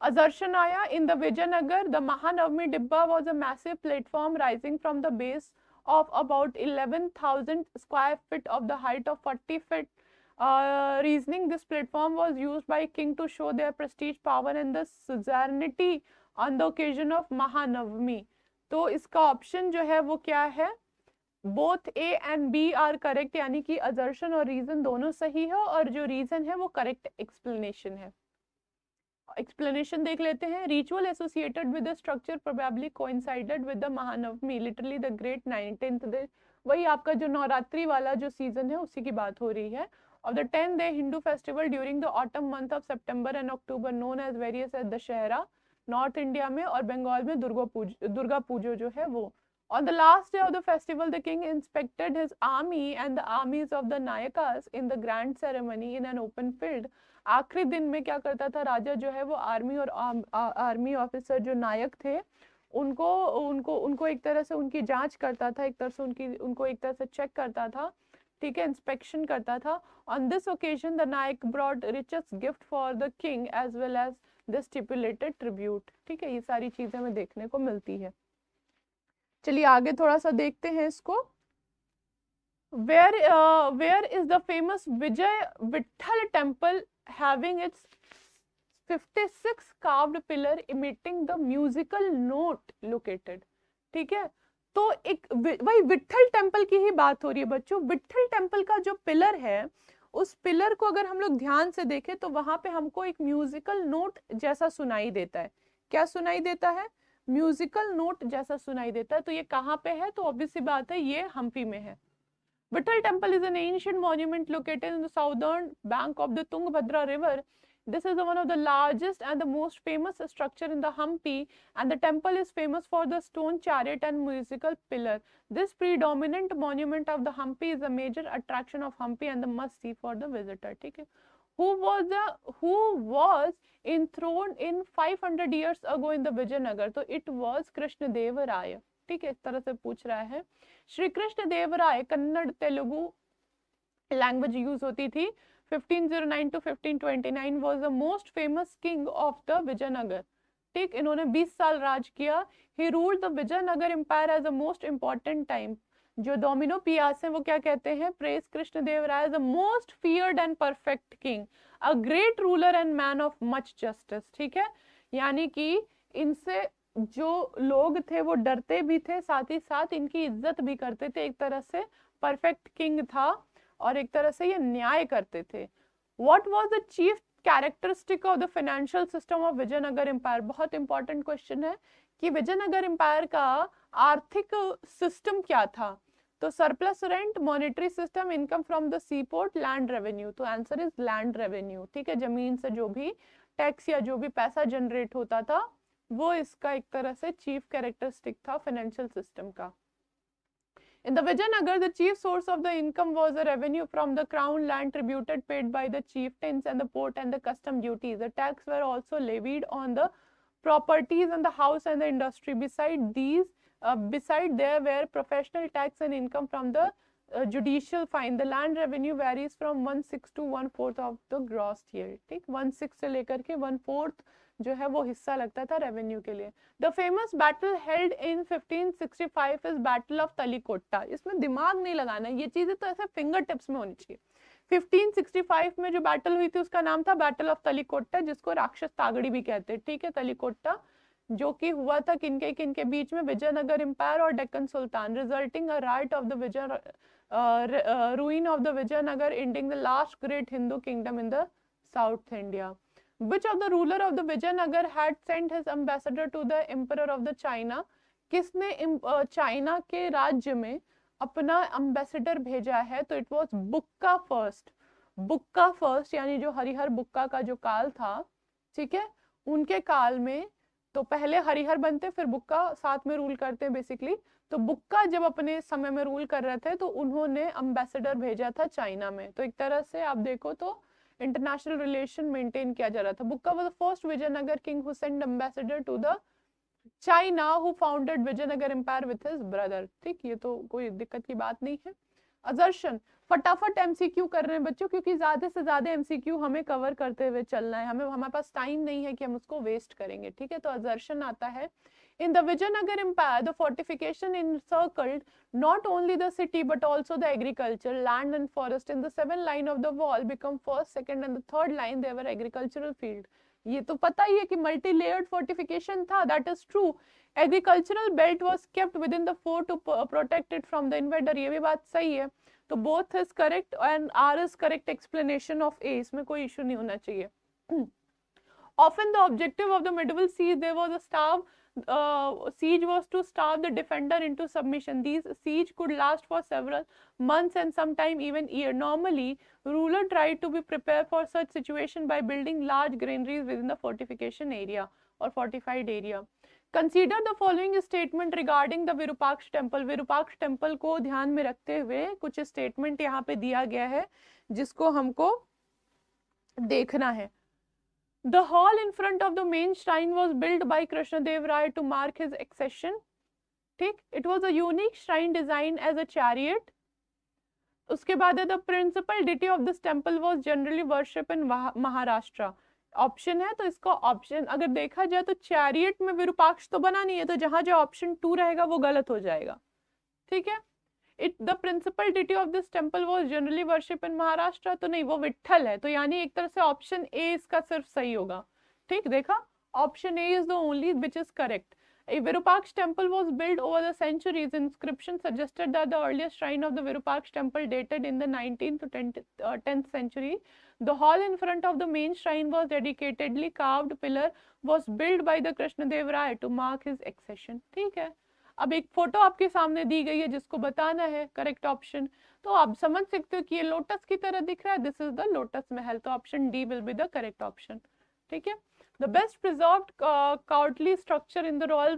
[SPEAKER 1] Assertion आया in the Vijayanagar, the Mahanavami Dibba was a massive platform rising from the base of about 11,000 square feet of the height of 40 feet. Reasoning, this platform was used by king to show their prestige, power and the suzerainty on the occasion of Mahanavami. तो इसका option जो है वो क्या है? Both A and B are correct, यानी कि assertion और रीजन दोनों सही है, और जो रीजन है वो करेक्ट एक्सप्लेनेशन है। एक्सप्लेनेशन देख लेते हैं। Ritual associated with the structure probably coincided with the Mahanavami, literally the great 19th day. वही आपका जो नवरात्रि वाला जो सीजन है उसी की बात हो रही है। of the 10-day Hindu festival during the autumn month of September and October, known as various as Dussehra north India में, और बंगाल में दुर्गा पूजा जो है वो। On the last day of the festival, the king inspected his army and the armies of the Nayakas in the grand ceremony in an open field. आखिरी दिन में क्या करता था राजा जो है वो आर्मी और आर्मी ऑफिसर जो नायक थे उनको उनको उनको एक तरह से उनकी जांच करता था, एक तरह से उनको एक तरह से चेक करता था, ठीक है, इंस्पेक्शन करता था। On this occasion the Nayaka brought richest gift for the king as well as the stipulated tribute, ठीक है, ये सारी चीजें हमें देखने को मिलती है। चलिए आगे थोड़ा सा देखते हैं इसको। where is the famous Vijay Vitthal temple having its 56 carved pillar emitting the musical note located, ठीक है। तो एक वही विट्ठल टेम्पल की ही बात हो रही है बच्चों। विट्ठल टेम्पल का जो पिलर है, उस पिलर को अगर हम लोग ध्यान से देखें तो वहां पे हमको एक म्यूजिकल नोट जैसा सुनाई देता है। क्या सुनाई देता है? म्यूजिकल नोट जैसा सुनाई देता है। तो ये कहाँ पे है? तो ऑब्वियस सी बात है ये हम्पी में है। Vitthal temple is an ancient monument located in the southern bank of the Tungabhadra river. This is one of the largest and the most famous structure in the Hampi, and the temple is famous for the stone chariot and musical pillar. This predominant monument of the Hampi is a major attraction of Hampi and the must see for the visitor. ठीक है? Who was enthroned in 500 years ago in the Vijayanagar? तो it was Krishnadev Raya. ठीक है, इस तरह से पूछ रहा है। श्री कृष्ण देव राय कन्नड़ तेलुगु लैंग्वेज यूज होती थी। 1509 to 1529 was the most famous king of the Vijayanagar. ठीक, इन्होंने 20 साल राज किया। he ruled the Vijayanagar empire as the most important time। जो डोमिनो पियास है वो क्या कहते हैं? Praise Krishna Deva Raya the most feared and perfect king, a great ruler and man of much justice। ठीक है, यानी कि इनसे जो लोग थे वो डरते भी थे, साथ ही साथ इनकी इज्जत भी करते थे। एक तरह से परफेक्ट किंग था और एक तरह से ये न्याय करते थे। What was the chief characteristic of the financial system of Vijayanagar empire? बहुत इंपॉर्टेंट क्वेश्चन है कि विजयनगर एम्पायर का आर्थिक सिस्टम क्या था? तो surplus rent, monetary system, income from the sea port, land revenue. तो आंसर इज लैंड रेवेन्यू। ठीक है, जमीन से जो भी टैक्स या जो भी पैसा जनरेट होता था वो इसका एक तरह से चीफ कैरेक्टरिस्टिक था फाइनेंशियल सिस्टम का। In the Vijayanagar, the chief source of the income was the revenue from the crown land tributed paid by the chieftains and the port and the custom duties. The tax were also levied on the properties and the house and the industry. Beside there were professional tax and income from the judicial fine. The land revenue varies from 1/6 to 1/4 of the gross yield. ठीक, 1/6 से लेकर के 1/4 जो है वो हिस्सा लगता था रेवेन्यू के लिए। The famous battle held in 1565 is battle of Talikota. इसमें दिमाग नहीं लगाना, ये चीजें तो ऐसे फिंगर टिप्स में होनी चाहिए। 1565 में जो बैटल हुई थी उसका नाम था बैटल ऑफ तलीकोटा, जिसको राक्षस तागड़ी भी कहते हैं। ठीक है, तलीकोटा जो कि हुआ था किनके किनके बीच में? विजयनगर एम्पायर और Deccan sultan, resulting a right of the ruin of the Vijayanagar, ending the last great Hindu kingdom in the South India. Which of the ruler of the Vijayanagar had sent his ambassador to the emperor of the China? किसने China के राज्य में अपना ambassador भेजा है? तो it was Bukka first. Bukka first यानी जो हरिहर बुक्का का जो काल था, ठीक है, उनके काल में तो पहले हरिहर बनते फिर बुक्का साथ में रूल करते हैं बेसिकली। तो बुक्का जब अपने समय में रूल कर रहे थे तो उन्होंने एम्बेसडर भेजा था चाइना में। तो एक तरह से आप देखो तो इंटरनेशनल रिलेशन मेंटेन किया जा रहा था। Bukka was the first Vijayanagara king who sent ambassador to the China who founded Vijayanagara empire with his brother. ठीक, ये तो कोई दिक्कत की बात नहीं है। असर्शन, फटाफट एमसीक्यू कर रहे हैं बच्चों, क्योंकि ज्यादा से ज्यादा एमसीक्यू हमें कवर करते हुए चलना है। हमारे पास टाइम नहीं है कि हम उसको वेस्ट करेंगे। ठीक है, तो असर्शन आता है, in the Vijayanagar Empire, the fortification encircled not only the city but also the agriculture, land and forest. In the 7 line of the wall become first, second and the third line there were agricultural field. ये तो पता ही है कि multi layered fortification था, that is true. Agricultural belt was kept within the fort to protect it from the invader, ये भी बात सही है। तो both is correct and R is correct explanation of A, इसमें कोई इशू नहीं होना चाहिए। Often the objective of the medieval siege there was a siege was to starve the defender into submission. These siege could last for several months and sometime even year. Normally, ruler tried to be prepared for such situation by building large granaries within the fortification area or fortified area. Consider the following statement regarding the Virupaksha temple. Virupaksha temple को ध्यान में रखते हुए कुछ statement यहाँ पे दिया गया है जिसको हमको देखना है। The hall in front of the main shrine was built by Krishnadev Rai to mark his accession. ठीक, it was a unique shrine designed as a chariot. उसके बाद है the principal deity of this temple was generally worshipped in Maharashtra. Option है तो इसका option अगर देखा जाए तो चैरियट में विरूपाक्ष तो बना नहीं है, तो जहां जहां ऑप्शन 2 रहेगा वो गलत हो जाएगा. ठीक है. It the principal deity of this temple was generally worship in Maharashtra, तो नहीं वो विट्ठल है, तो यानी एक तरह से ऑप्शन ए इसका सिर्फ सही होगा. ठीक, देखा, option A is the only which is correct. A Virupaksha temple was built over the centuries. Inscription suggested that the earliest shrine of the Virupaksha temple dated in the 19th to 10th century. The hall in front of the main shrine was dedicatedly carved pillar was built by the Krishnadev Rai to mark his accession. ठीक है. अब एक photo आपके सामने दी गई है जिसको बताना है करेक्ट ऑप्शन, तो आप समझ सकते हो कि ये लोटस की तरह दिख रहा है, दिस इज द लोटस महल, तो option D will be the correct option. ठीक है. The best preserved courtly structure in the royal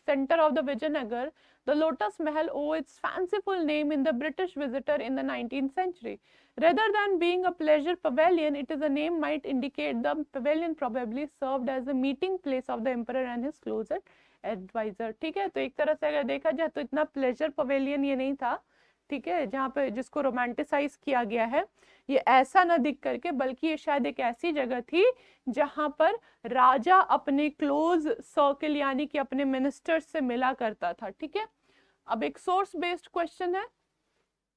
[SPEAKER 1] center of the Vijayanagar, the Lotus Mahal, owed its fanciful name in the British visitor in the 19th century. Rather than being a pleasure pavilion, it is a name might indicate the pavilion probably served as a meeting place of the emperor and his closet advisor. ठीक है, तो एक तरह से अगर देखा जाए तो इतना प्लेजर पवेलियन ये नहीं था, ठीक है, जहाँ पे जिसको रोमांटिसाइज किया गया है, ये ऐसा ना दिख करके, बल्कि ये शायद एक ऐसी जगह थी जहां पर राजा अपने क्लोज सर्कल यानी कि अपने मिनिस्टर्स से मिला करता था. ठीक है. अब एक सोर्स बेस्ड क्वेश्चन है,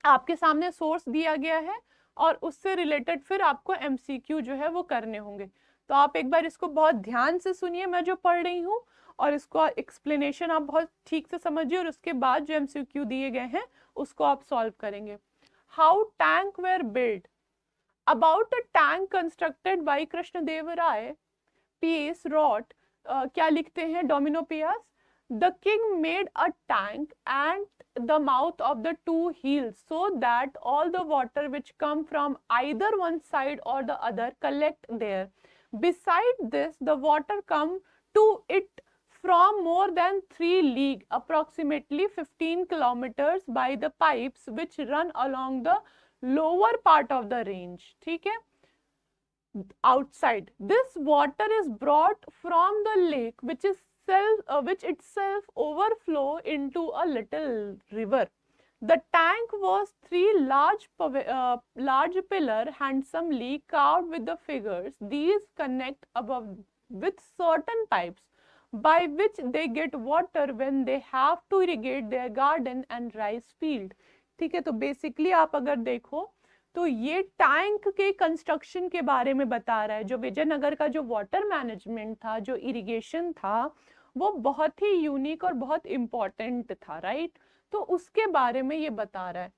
[SPEAKER 1] आपके सामने सोर्स दिया गया है और उससे रिलेटेड फिर आपको एमसीक्यू जो है वो करने होंगे. तो आप एक बार इसको बहुत ध्यान से सुनिए मैं जो पढ़ रही हूँ, और इसको एक्सप्लेनेशन आप बहुत ठीक से समझिए, और उसके बाद जो एमसीक्यू दिए गए हैं उसको आप सॉल्व करेंगे. How tank were build. About a tank constructed by Krishnadev Rai, P.S. wrote, क्या लिखते हैं डोमिनो पियास, the king made a tank and the mouth of the two hills so that all the water which come from either one side or the other collect there. Beside this, the water come to it from more than 3 leagues, approximately 15 kilometers by the pipes which run along the lower part of the range. ठीक है. Outside, this water is brought from the lake which itself overflow into a little river. The tank was 3 large pillar handsomely carved with the figures. These connect above with certain pipes by which they get water when they have to irrigate their garden and rice field. ठीक है. तो basically आप अगर देखो तो ये tank के construction के बारे में बता रहा है. जो विजयनगर का जो वाटर मैनेजमेंट था, जो इरिगेशन था, वो बहुत ही यूनिक और बहुत इंपॉर्टेंट था, राइट. तो उसके बारे में ये बता रहा है.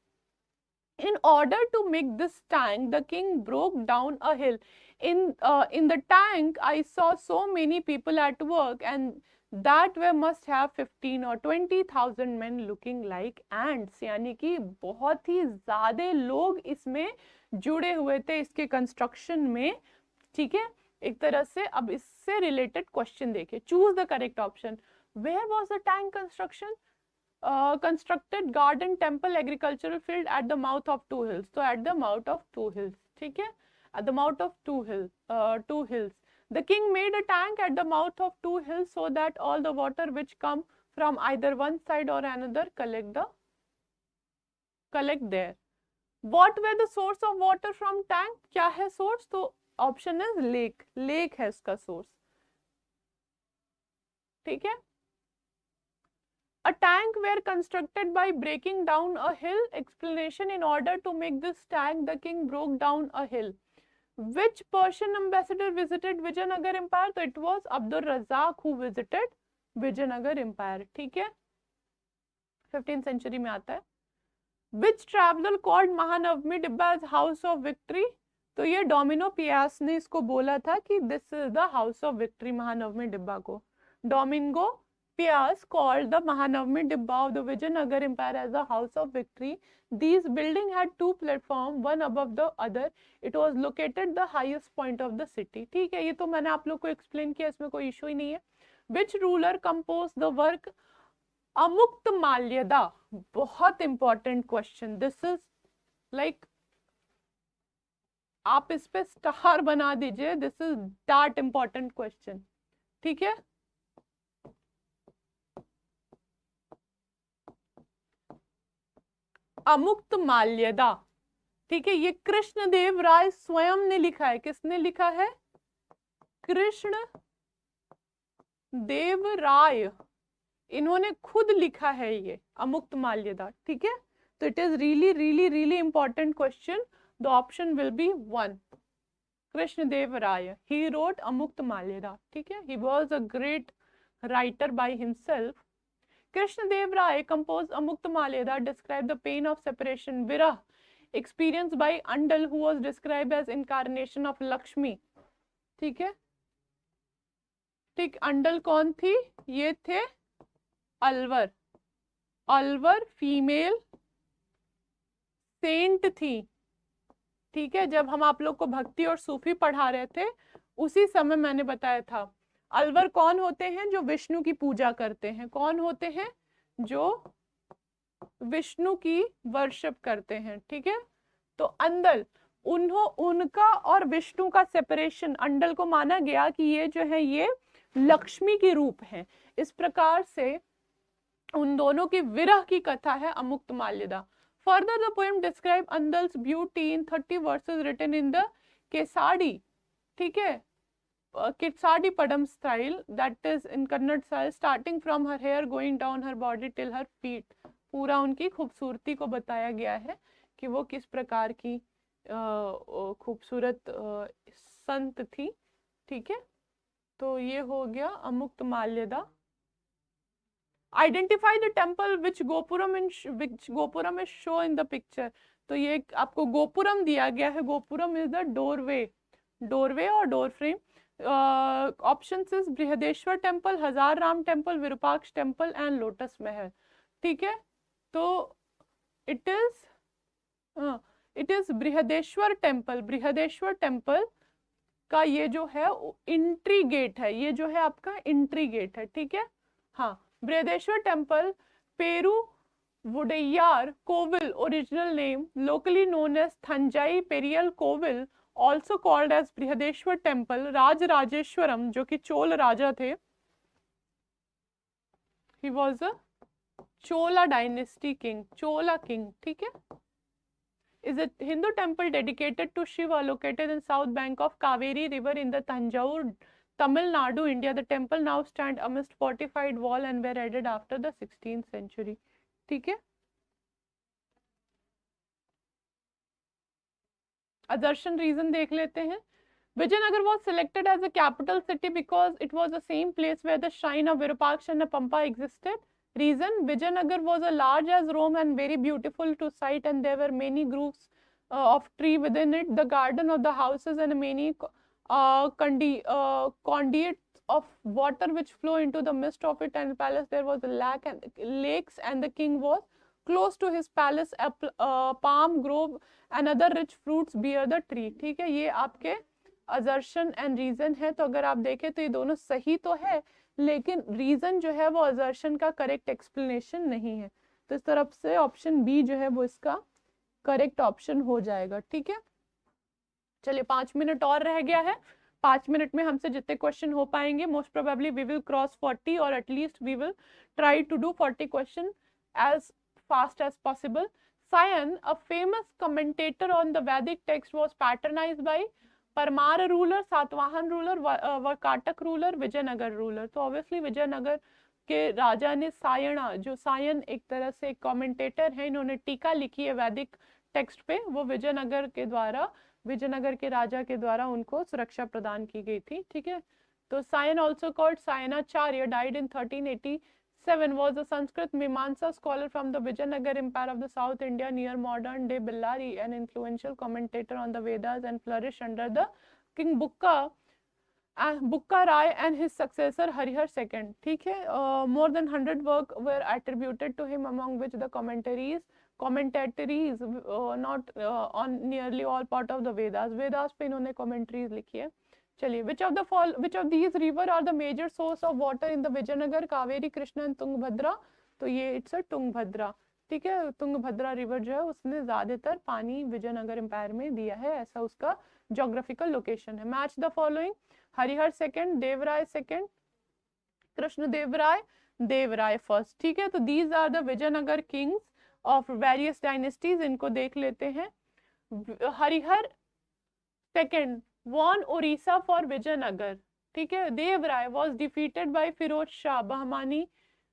[SPEAKER 1] In order to make this tank, the king broke down a hill. In the tank, I saw so many people at work, and that way must have 15 or 20,000 men looking like ants. यानी कि बहुत ही ज्यादा लोग इसमें जुड़े हुए थे इसके कंस्ट्रक्शन में. ठीक है. एक तरह से अब इससे रिलेटेड क्वेश्चन देखिए. Choose the correct option. Where was the tank construction? constructed garden, temple, agricultural field at the mouth of 2 hills. So at the mouth of 2 hills. ठीक है. At the mouth of 2 hills. The king made a tank at the mouth of 2 hills so that all the water which come from either one side or another collect there. What were the source of water from tank? क्या है source? तो option is lake. Lake है इसका source. ठीक है. A tank were constructed by breaking down a hill. Explanation: in order to make this tank, the king broke down a hill. Which Persian ambassador visited Vijayanagar Empire? तो it was Abdul Razak who visited Vijayanagar Empire. ठीक है. 15th century में आता है. Which traveler called Mahanavami डिब्बा as house of victory? तो ये domino पियास ने इसको बोला था कि this is the house of victory, Mahanavami डिब्बा को. Domingo Pias called the Mahanavami Dibba of the Vijayanagar Empire as a house of victory. These buildings had 2 platforms, one above the other. It was located the highest point of the city. ठीक है. ये तो मैंने आप लोग को explain किया, इसमें कोई इशू ही नहीं है. Which ruler composed the work अमुक्त माल्यदा? बहुत important question. This is like आप इस पे स्टार बना दीजिए, this is that important question, ठीक है। अमुक्त माल्यदा, ठीक है, ये कृष्णदेव राय स्वयं ने लिखा है। किसने लिखा है? कृष्ण देव राय, इन्होंने खुद लिखा है ये अमुक्त माल्यदा, ठीक है। तो it is really really really important question, the option will be 1, Krishnadeva Raya, he wrote Amuktamalyada, ठीक है। He was a great writer by himself. Krishnadeva Raya composed Amuktamalyada, describe the pain of separation, विरह experienced by Andal who was described as incarnation of Lakshmi, ठीक है। ठीक, अंडल कौन थी? ये थे अलवर, अलवर फीमेल सेंट थी, ठीक है। जब हम आप लोग को भक्ति और सूफी पढ़ा रहे थे उसी समय मैंने बताया था, अलवर कौन होते हैं? जो विष्णु की पूजा करते हैं। कौन होते हैं? जो विष्णु की वर्शिप करते हैं, ठीक है। तो अंडल, उनका और विष्णु का सेपरेशन, अंडल को माना गया कि ये जो है ये लक्ष्मी की रूप है। इस प्रकार से उन दोनों की विरह की कथा है Amuktamalyada. Further the poem describe Andal's beauty in 30 verses written in the Kesadi, ठीक है, Kitsadi Padam style, that is in Kannada style, starting from her hair going down her body till her feet. पूरा उनकी खूबसूरती को बताया गया है कि वो किस प्रकार की खूबसूरत संत थी, ठीक है। तो ये हो गया Amuktamalyada. Identify the temple which gopuram is show in the picture. तो ये आपको गोपुरम दिया गया है, gopuram is the doorway, doorway और door frame. Options is Brihadeshwara temple, Hazara Rama temple, Virupaksha temple and Lotus Mahal, ठीक है। तो it is Brihadeshwara temple, Brihadeshwara temple का ये जो है एंट्री गेट है, ये जो है आपका एंट्री गेट है, ठीक है। हाँ, Brihadeeswara temple Peruvudaiyar Kovil, original name locally known as Thanjai Periya Kovil, also called as Brihadeeswara temple, Rajarajeswaram, जो कि चोल राजा थे, he was a Chola dynasty king, Chola king, ठीक है। is a Hindu temple dedicated to Shiva located in south bank of Kaveri river in the Tanjore, Tamil Nadu, India. The temple now stand amidst fortified wall and were added after the 16th century, ठीक है। Assertion reason देख लेते हैं। Vijayanagar was selected as a capital city because it was the same place where the shrine of Virupaksha and the Pampa existed. Reason, Vijayanagar was as large as Rome and very beautiful to sight, and there were many groves of tree within it, the garden of the houses, and many conduits of water which flow into the midst of it and palace. There was a lake and lakes, and the king was close to his palace, palm grove and other rich fruits bear the tree, ठीक है। ये आपके assertion and reason है। तो अगर आप देखें तो ये दोनों सही तो है, लेकिन रीजन जो है वो असर्शन का करेक्ट एक्सप्लेनेशन नहीं है। तो इस तरफ से ऑप्शन बी जो है वो इसका करेक्ट ऑप्शन हो जाएगा, ठीक है। चलिए 5 मिनट और रह गया है, 5 मिनट में हमसे जितने क्वेश्चन हो पाएंगे, most probably we will cross 40 और at least we will try to do 40 question as fast as possible. Sion, a famous commentator on the Vedic text, was patronized by Parmar ruler, Satavahana ruler, Vakataka ruler, Vijayanagar ruler. तो obviously Vijayanagar के राजा ने सायणा, जो सायन एक तरह से commentator है, इन्होंने टीका लिखी है वैदिक टेक्स्ट पे, वो विजयनगर के द्वारा, विजयनगर के राजा के द्वारा उनको सुरक्षा प्रदान की गई थी, ठीक है। तो Sayana also called Sayanacharya died in 1387, was a Sanskrit Mimamsa scholar from the Vijayanagar Empire of the South India near modern day Bellary, an influential commentator on the Vedas, and flourished under the King Bukka Rai and his successor Harihar II, ठीक है। More than 100 work were attributed to him, among which the commentaries not on nearly all part of the Vedas पे इन्होंने commentaries लिखी है। चलिए, which of these river are the major source of water in the Vijayanagar? Kaveri, Krishna and Tungabhadra. तो ये it's a Tungabhadra, ठीक है, Tungabhadra river जो है उसने ज्यादातर पानी विजयनगर एम्पायर में दिया है, ऐसा उसका जोग्राफिकल लोकेशन है। Match the following, Harihara second, Devaraya second, Krishnadevaraya, Devaraya first. ठीक है, तो these are the Vijayanagar kings of various dynasties, इनको देख लेते हैं। Harihara second won Odisha for Vijayanagar. ठीक है, Devaraya was defeated by Firoz Shah Bahmani,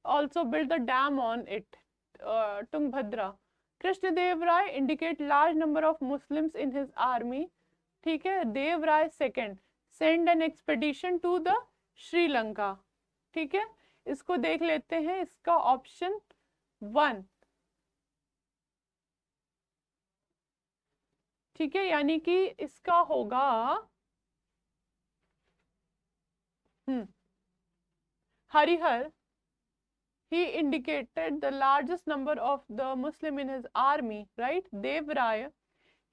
[SPEAKER 1] also build the dam on it, Tungabhadra. Krishnadevaraya indicate large number of Muslims in his army. ठीक है, Devaraya second send an expedition to the Sri Lanka. ठीक है, इसको देख लेते हैं, इसका ऑप्शन 1। ठीक है, यानी कि इसका होगा Harihar, he indicated the largest number of the Muslim in his army, right? Devraya,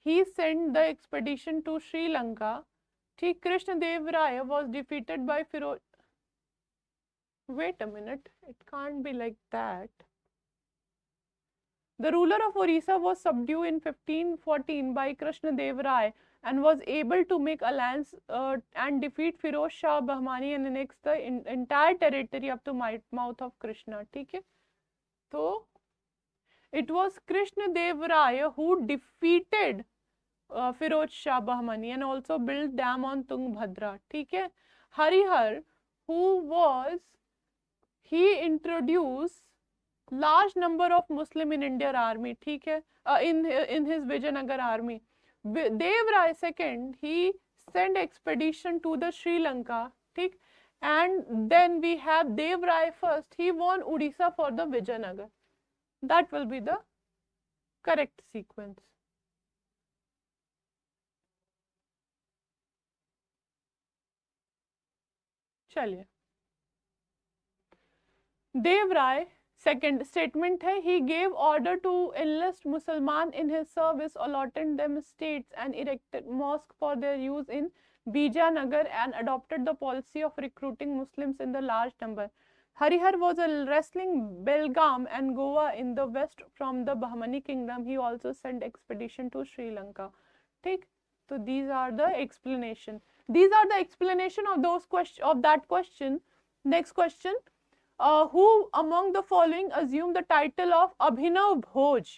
[SPEAKER 1] he sent the expedition to Sri Lanka. ठीक, Krishna Devaraya was defeated by Firoz. Wait a minute, it can't be like that. The ruler of Orissa was subdued in 1514 by Krishna Dev Rai and was able to make alliance and defeat Firoz Shah Bahmani and annex the entire territory up to mouth of Krishna. ठीक है, तो it was Krishna Dev Rai who defeated Firoz Shah Bahmani and also built dam on Tungbhadra. ठीक है, Harihar, he introduced large number of Muslim in Indian army. ठीक है, in his Vijayanagar army. Dev Rai second, he sent expedition to the Sri Lanka. ठीक, and then we have Dev Rai first, he won Odisha for the Vijayanagar. That will be the correct sequence. चलिए, देव राय second statement है, he gave order to enlist Musliman in his service, allotted them states and erected mosque for their use in Bijanagar and adopted the policy of recruiting Muslims in the large number. Harihar was a wrestling Belgaum and Goa in the west from the Bahmani kingdom. He also sent expedition to Sri Lanka. ठीक, तो these are the explanation. These are the explanation of those question of that question. Next question. Who among the following assume the title of अभिनव भोज?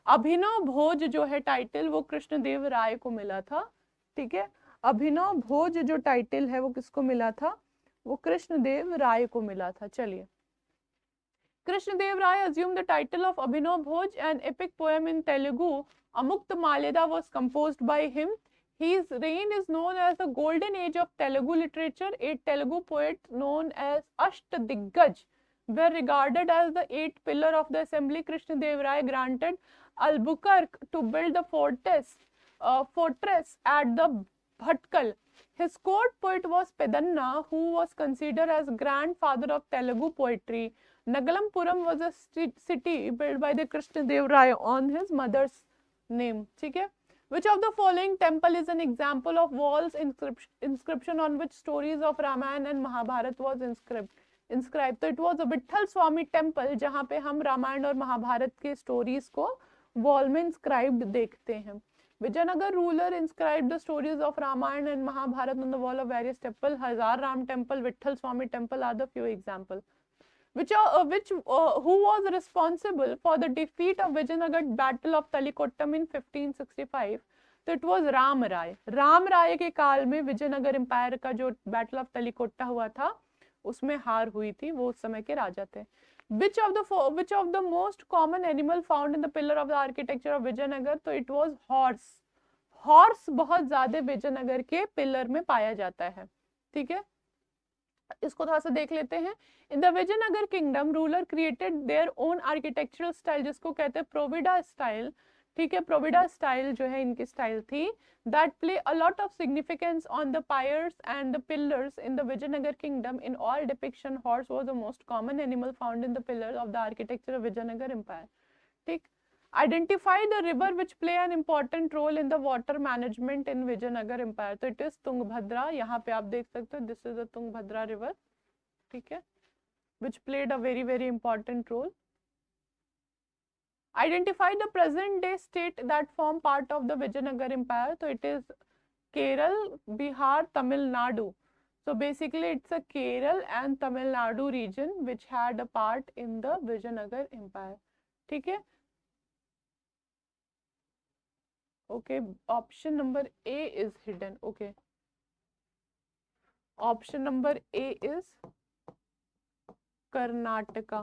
[SPEAKER 1] अभिनव भोज जो है title वो कृष्णदेव राय को मिला था। ठीक है, अभिनव भोज जो टाइटल है वो किसको मिला था? वो कृष्णदेव राय को मिला था। चलिए, कृष्णदेव राय assumed the title of Abhinav Bhoj, an epic poem in Telugu. Amukta Maleda was composed by him. His reign is known as the golden age of Telugu literature. 8 Telugu poets known as Ashtadiggaj were regarded as the 8th pillar of the assembly. Krishnadev Rai granted Albuquerque to build the fortress at the Bhatkal. His court poet was Pedanna, who was considered as grandfather of Telugu poetry. Nagalampuram was a city built by the Krishnadev Rai on his mother's name. ठीक है, which of the following temple is an example of walls inscription on which stories of Ramayana and Mahabharata was inscribed? तो it was a Vitthala Swami temple जहाँ पे हम रामायण और महाभारत के stories को wall में इंस्क्राइब्ड देखते हैं। Vijayanagar ruler inscribed the stories of Ramayana and Mahabharata on the wall of various temples. Hazar Ram temple, Vitthal Swami temple are the few examples. Who was responsible for the defeat of Vijayanagar battle of Talikottam in 1565? तो it was Ram राय। राम राय के काल में Vijayanagara empire का जो battle of तलीकोट्टा हुआ था उसमें हार हुई थी, वो उस समय के राजा थे। Which of the most common animal found in the pillar of the architecture of Vijayanagar? तो it was horse. हॉर्स बहुत ज्यादा विजयनगर के पिलर में पाया जाता है। ठीक है, इसको थोड़ा सा देख लेते हैं। In the Vijayanagar kingdom ruler created their own architectural style, जिसको कहते हैं प्रोविडा स्टाइल। ठीक है, प्रोविडा स्टाइल जो है इनकी स्टाइल थी। that play a lot of significance on the piers and the pillars in the Vijayanagar kingdom. In all depiction, horse was the most common animal found in the pillars of the architecture of Vijayanagar empire. ठीक, identify the river which play an important role in the water management in Vijayanagar empire. तो it is Tungbhadra। यहाँ पे आप देख सकते हो, this is the Tungbhadra river। ठीक है, which played a very important role. Identify the present day state that form part of the Vijayanagar Empire. So it is Kerala, Bihar, Tamil Nadu. So basically it's a Kerala and Tamil Nadu region which had a part in the Vijayanagar Empire. ठीक है? Okay, option number A is hidden. Okay. Option number A is Karnataka.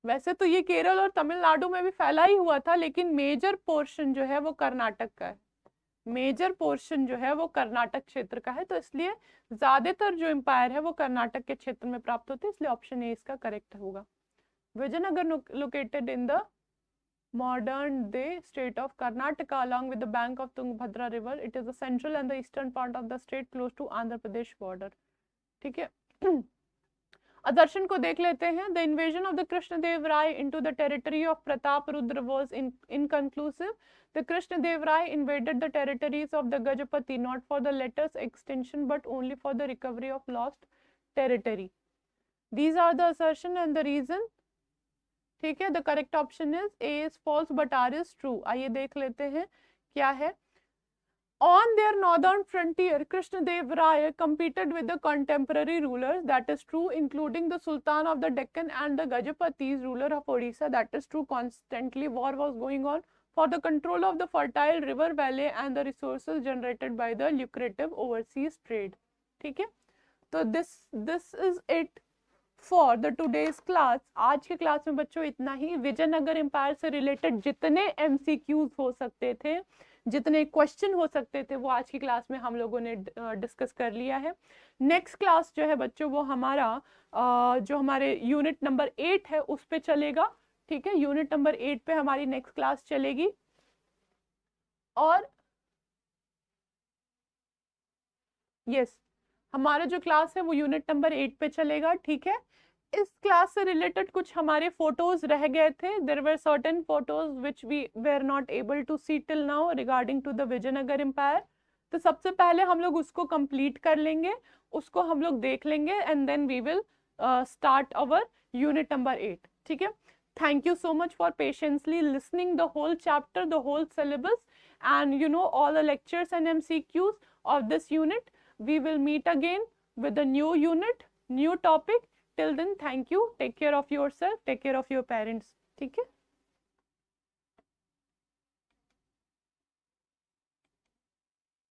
[SPEAKER 1] वैसे तो ये केरल और तमिलनाडु में भी फैला ही हुआ था, लेकिन मेजर पोर्शन जो है वो कर्नाटक का है. मेजर पोर्शन जो है वो कर्नाटक क्षेत्र का है, तो इसलिए ज्यादातर जो एम्पायर है वो कर्नाटक के क्षेत्र में प्राप्त होते हैं, इसलिए ऑप्शन ए इसका करेक्ट होगा. Vijayanagar located in the modern day state of Karnataka along with the bank of Tungabhadra river. It is the central and the eastern part of the state close to Andhra Pradesh border. ठीक है. आदर्शन को देख लेते हैं. The invasion of the Krishnadev Rai into the territory of Prataparudra was inconclusive. The Krishnadev Rai invaded the territories of the Gajapati not for the latter's extension but only for the recovery of lost territory. These are the assertion and the reason. ठीक है. The correct option is A is false but R is true. आइए देख लेते हैं क्या है. On their northern frontier, Krishnadev Rai competed with the contemporary rulers, that is true, including the Sultan of the Deccan and the Gajapati's ruler of Odisha, that is true. Constantly war was going on for the control of the fertile river valley and the resources generated by the lucrative overseas trade. ठीक है. तो this is it for the today's class. आज के class में बच्चों इतना ही. Vijayanagar empire से related जितने एमसीक्यूज हो सकते थे, जितने क्वेश्चन हो सकते थे, वो आज की क्लास में हम लोगों ने डिस्कस कर लिया है. नेक्स्ट क्लास जो है बच्चों वो हमारा जो हमारे यूनिट नंबर 8 है उस पे चलेगा. ठीक है. यूनिट नंबर 8 पे हमारी नेक्स्ट क्लास चलेगी. और यस, हमारा जो क्लास है वो यूनिट नंबर 8 पे चलेगा. ठीक है. इस क्लास से रिलेटेड कुछ हमारे फोटोज रह गए थे. There were certain photos which we were not able to see till now regarding to the Vijayanagar empire. तो सबसे पहले हम लोग उसको कंप्लीट कर लेंगे, उसको हम लोग देख लेंगे and then we will start our unit number 8. ठीक है. Thank you so much for patiently listening the whole chapter, the whole syllabus, and you know all the lectures and MCQs of this unit. We will meet again with a new unit, new topic. Till then, thank you. Take care of yourself. Take care of your parents. ठीक है.